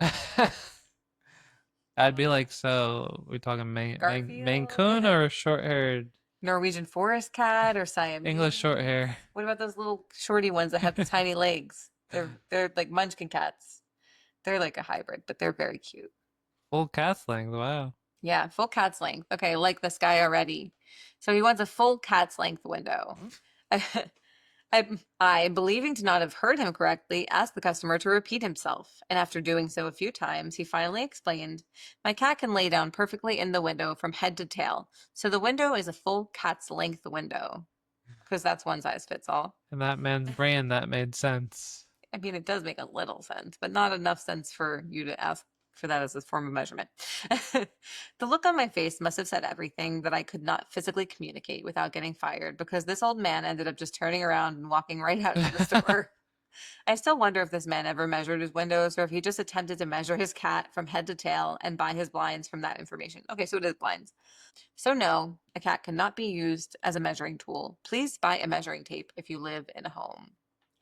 I'd be like, so we talking Maine Garfield? Coon or short-haired Norwegian forest cat or English short Siamese? hair? What about those little shorty ones that have the tiny legs? They're like munchkin cats. They're like a hybrid, but they're very cute. Full cat's length. Wow. Yeah, full cat's length. Okay, like this guy already. So he wants a full cat's length window. I, believing to not have heard him correctly, asked the customer to repeat himself. And after doing so a few times, he finally explained, "My cat can lay down perfectly in the window from head to tail. So the window is a full cat's length window." Because that's one size fits all. In that man's brain, that made sense. I mean, it does make a little sense, but not enough sense for you to ask for that as a form of measurement. The look on my face must have said everything that I could not physically communicate without getting fired because this old man ended up just turning around and walking right out of the store. I still wonder if this man ever measured his windows or if he just attempted to measure his cat from head to tail and buy his blinds from that information. Okay, so it is blinds. So, no, a cat cannot be used as a measuring tool. Please buy a measuring tape if you live in a home.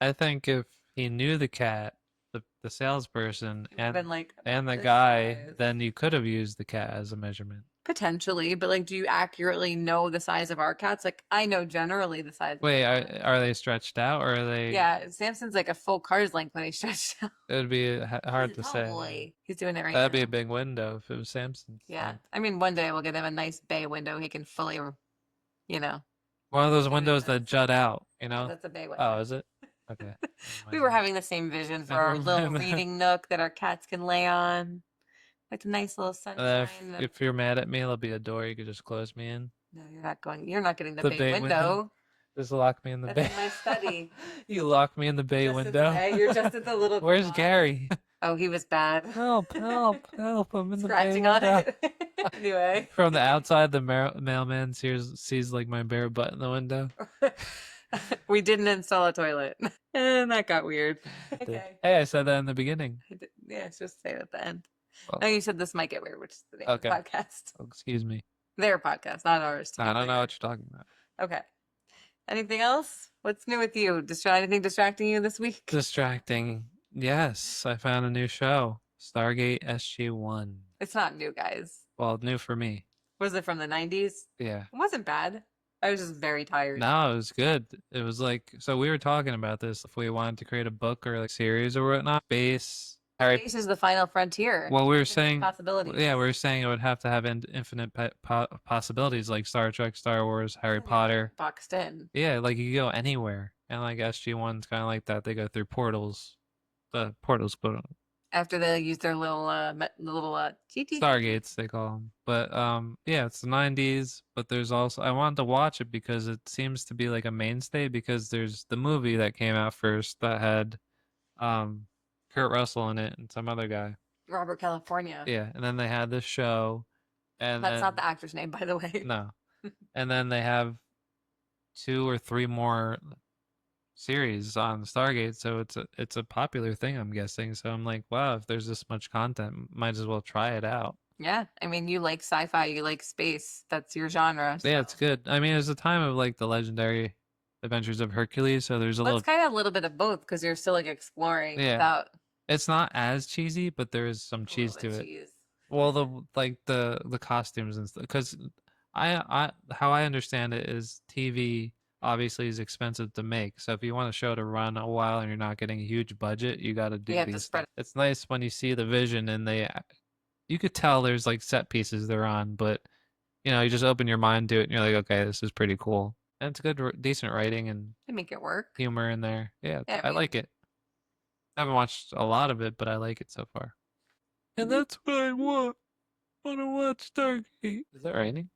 I think if he knew the cat, the salesperson, He would have been like, and the this guy, size. then you could have used the cat as a measurement. Potentially, but like, do you accurately know the size of our cats? Like, I know generally the size of Wait, our cats. are they stretched out or are they? Yeah, Samson's like a full car's length when he stretched out. It would be hard He's a to tall say. boy. He's doing it right That'd now. be a big window if it was Samson's. Yeah, length. I mean, one day we'll get him a nice bay window. He can fully, you know. One of those Enjoy windows this. that jut out, you Yeah, know? that's a bay Oh, window. is it? Okay. We were having the same vision for our Never little mind. reading nook that our cats can lay on, like the nice little sunshine. If you're mad at me, there'll be a door you could just close me in. No, you're not going. You're not getting the The bay bay window. window. Just lock me in the That's bay. in my study. You lock me in the bay Just window. you're just at the little. Where's box. Gary? Oh, he was bad. Help, help, help. I'm in the bay Scratching on window. it. Anyway. From the outside, the mailman sees like my bare butt in the window. We didn't install a toilet. And that got weird. Okay. Hey, I said that in the beginning. Yeah, it's just say it at the end. Well, No, you said this might get weird, which is the name of the okay. podcast. Oh, excuse me. Their podcast, not ours. I don't know what you're talking about. Okay. Anything else? What's new with you? Anything distracting you this week? Distracting. Yes, I found a new show. Stargate SG-1. It's not new, guys. Well, new for me. Was it from the 90s? Yeah. It wasn't bad. I was just very tired. No, it was good. It was like, so we were talking about this if we wanted to create a book or like series or whatnot. Space, Harry. Space is the final frontier. Well, we were Infinite saying, possibilities. yeah, we were saying it would have to have infinite possibilities like Star Trek, Star Wars, Harry And you're not Potter. boxed in. Yeah, like you go anywhere. And like SG-1's kind of like that. They go through portals. The portals, but After they use their little GT. Stargates they call them. But yeah, it's the 90s, but there's also I wanted to watch it because it seems to be like a mainstay because there's the movie that came out first that had um Kurt Russell in it and some other guy. Robert California. Yeah, and then they had this show and That's then not the actor's name, by the way. no. And then they have 2 or 3 more series on Stargate, so it's a popular thing, I'm guessing. So I'm like, wow, if there's this much content, might as well try it out. Yeah, I mean, you like sci-fi, you like space. That's your genre. Yeah, So. it's good. I mean, it's a time of like the legendary adventures of Hercules, so there's a Well, little it's kind of a little bit of both because you're still like exploring yeah. without It's not as cheesy, but there is some a cheese little to bit it. cheese. Well, the costumes and stuff, because I how I understand it is TV obviously is expensive to make. So if you want a show to run a while and you're not getting a huge budget, you got to do You have to these spread stuff. It's nice when you see the vision and you could tell there's like set pieces they're on, but you know, you just open your mind to it and you're like, okay, this is pretty cool. And it's good, decent writing and to make it work. humor in there. Yeah, Yeah, I like it. I haven't watched a lot of it, but I like it so far. And that's what I want. I want to watch Stargate. Is that raining?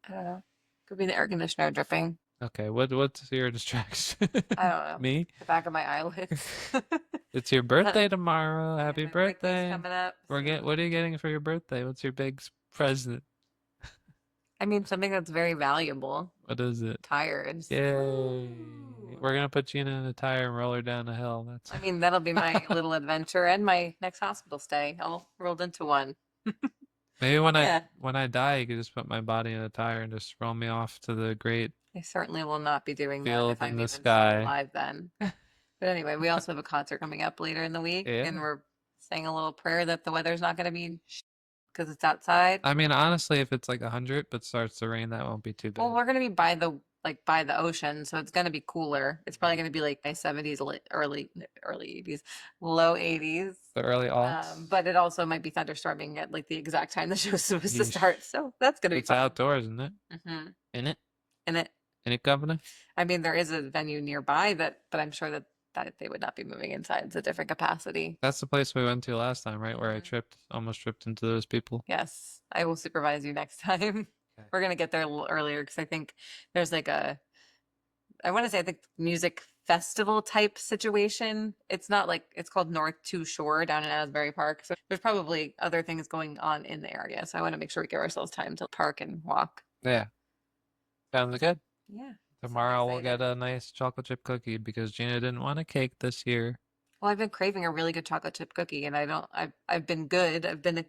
I don't know. Could be the air conditioner dripping. Okay, what's your distraction? I don't know. Me? The back of my eyelids. It's your birthday tomorrow. Happy my birthday's birthday. coming up. What are you getting for your birthday? What's your big present? I mean, something that's very valuable. What is it? Tires. Yay. Ooh. We're gonna put Gina in a tire and roll her down a hill. That's I mean, that'll be my little adventure and my next hospital stay, all rolled into one. maybe when Yeah. I die, you could just put my body in a tire and just roll me off to the great I certainly will not be doing that field if I'm in the even still sky. alive then. But anyway, we also have a concert coming up later in the week, Yeah. and we're saying a little prayer that the weather's not going to be because it's outside. I mean, honestly, if it's like 100 but starts to rain, that won't be too bad. Well, we're going to be by the ocean, so it's going to be cooler. It's probably going to be like high 70s, early 80s, low 80s. The early aughts. But it also might be thunderstorming at like the exact time the show's supposed to Yeesh. start. So that's going to be It's fun. outdoors, isn't it? Mm-hmm. In it? And Governor? I mean, there is a venue nearby but I'm sure that they would not be moving inside. It's a different capacity. That's the place we went to last time, right? Where I almost tripped into those people. Yes, I will supervise you next time. Okay. We're gonna get there a little earlier because I think there's like I want to say, I think music festival type situation. It's not like it's called North Two Shore down in Asbury Park. So there's probably other things going on in the area. So I want to make sure we give ourselves time to park and walk. Yeah. Sounds good. Yeah. Tomorrow we'll get a nice chocolate chip cookie because Gina didn't want a cake this year. Well, I've been craving a really good chocolate chip cookie, and I've been good. I've been a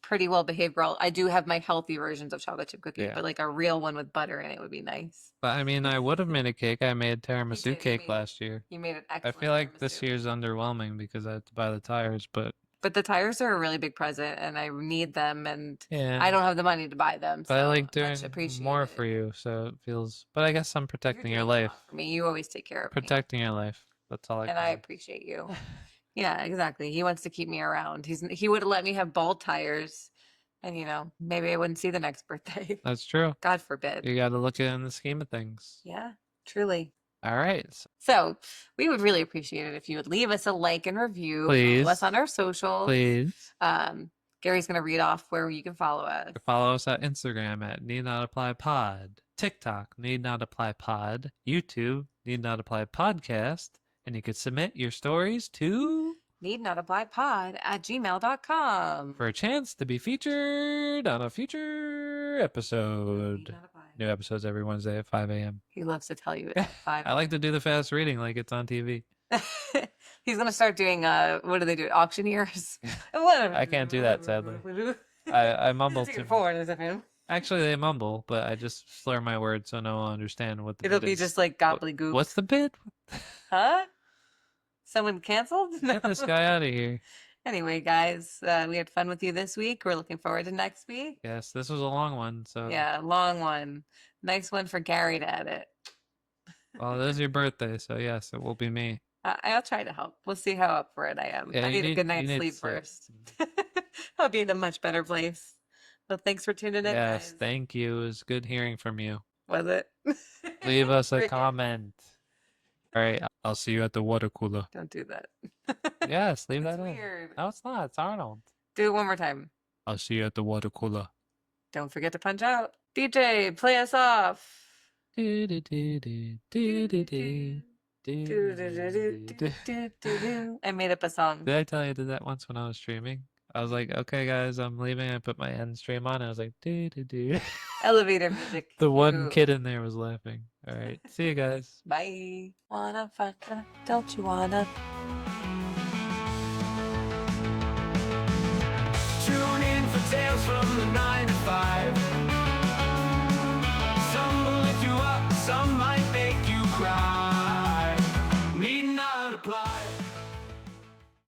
pretty well behaved girl. I do have my healthy versions of chocolate chip cookies, Yeah. but like a real one with butter in it would be nice. But I mean, I would have made a cake. I made tiramisu did, you cake made- last year. You made an I excellent feel like this tiramisu. year's underwhelming because I had to buy the tires, but But the tires are a really big present, and I need them, and yeah. I don't have the money to buy them. But I so like doing much appreciate more it. for you, so it feels. But I guess I'm You're protecting your doing a lot life. for me. You always take care of me, Protecting your life. That's all I and can I do. appreciate you. Yeah, exactly. He wants to keep me around. He would have let me have bald tires, and maybe I wouldn't see the next birthday. That's true. God forbid. You got to look at it in the scheme of things. Yeah, truly. All right. So we would really appreciate it if you would leave us a like and review. Please. Follow us on our socials. Please. Gary's going to read off where you can follow us. Follow us at Instagram at NeedNotApplyPod, TikTok, NeedNotApplyPod, YouTube, NeedNotApplyPodcast, and you can submit your stories to NeedNotApplyPod@gmail.com for a chance to be featured on a future episode. Need Not Apply. New episodes every Wednesday at 5 a.m. He loves to tell you it's at 5. I like to do the fast reading like it's on TV. He's going to start doing, what do they do? Auctioneers? I can't do that, sadly. I mumble too much. Actually, they mumble, but I just slur my words so no one will understand what the It'll bid be is. just like gobbledygook. What's the bid? Huh? Someone canceled? Get this guy out of here. Anyway, guys, we had fun with you this week. We're looking forward to next week. Yes, this was a long one. So, Yeah, long one. Nice one for Gary to edit. well, this is your birthday, so yes, it will be me. I'll try to help. We'll see how up for it I am. Yeah, I need a good you night's need sleep sleep. first. I'll be in a much better place. Well, thanks for tuning in, Yes, guys. thank you. It was good hearing from you. Was it? Leave us a Cricket. comment. All right, I'll see you at the water cooler. Don't do that. Yes, leave It's that in. weird. No, it's not. It's Arnold. Do it one more time. I'll see you at the water cooler. Don't forget to punch out. DJ, play us off. I made up a song. Did I tell you I did that once when I was streaming? I was like, okay, guys, I'm leaving. I put my end stream on. I was like, Elevator music. The one kid in there was laughing. All right. See you guys. Bye. Wanna fuck? Don't you wanna? Tune in for tales from the 9 to 5.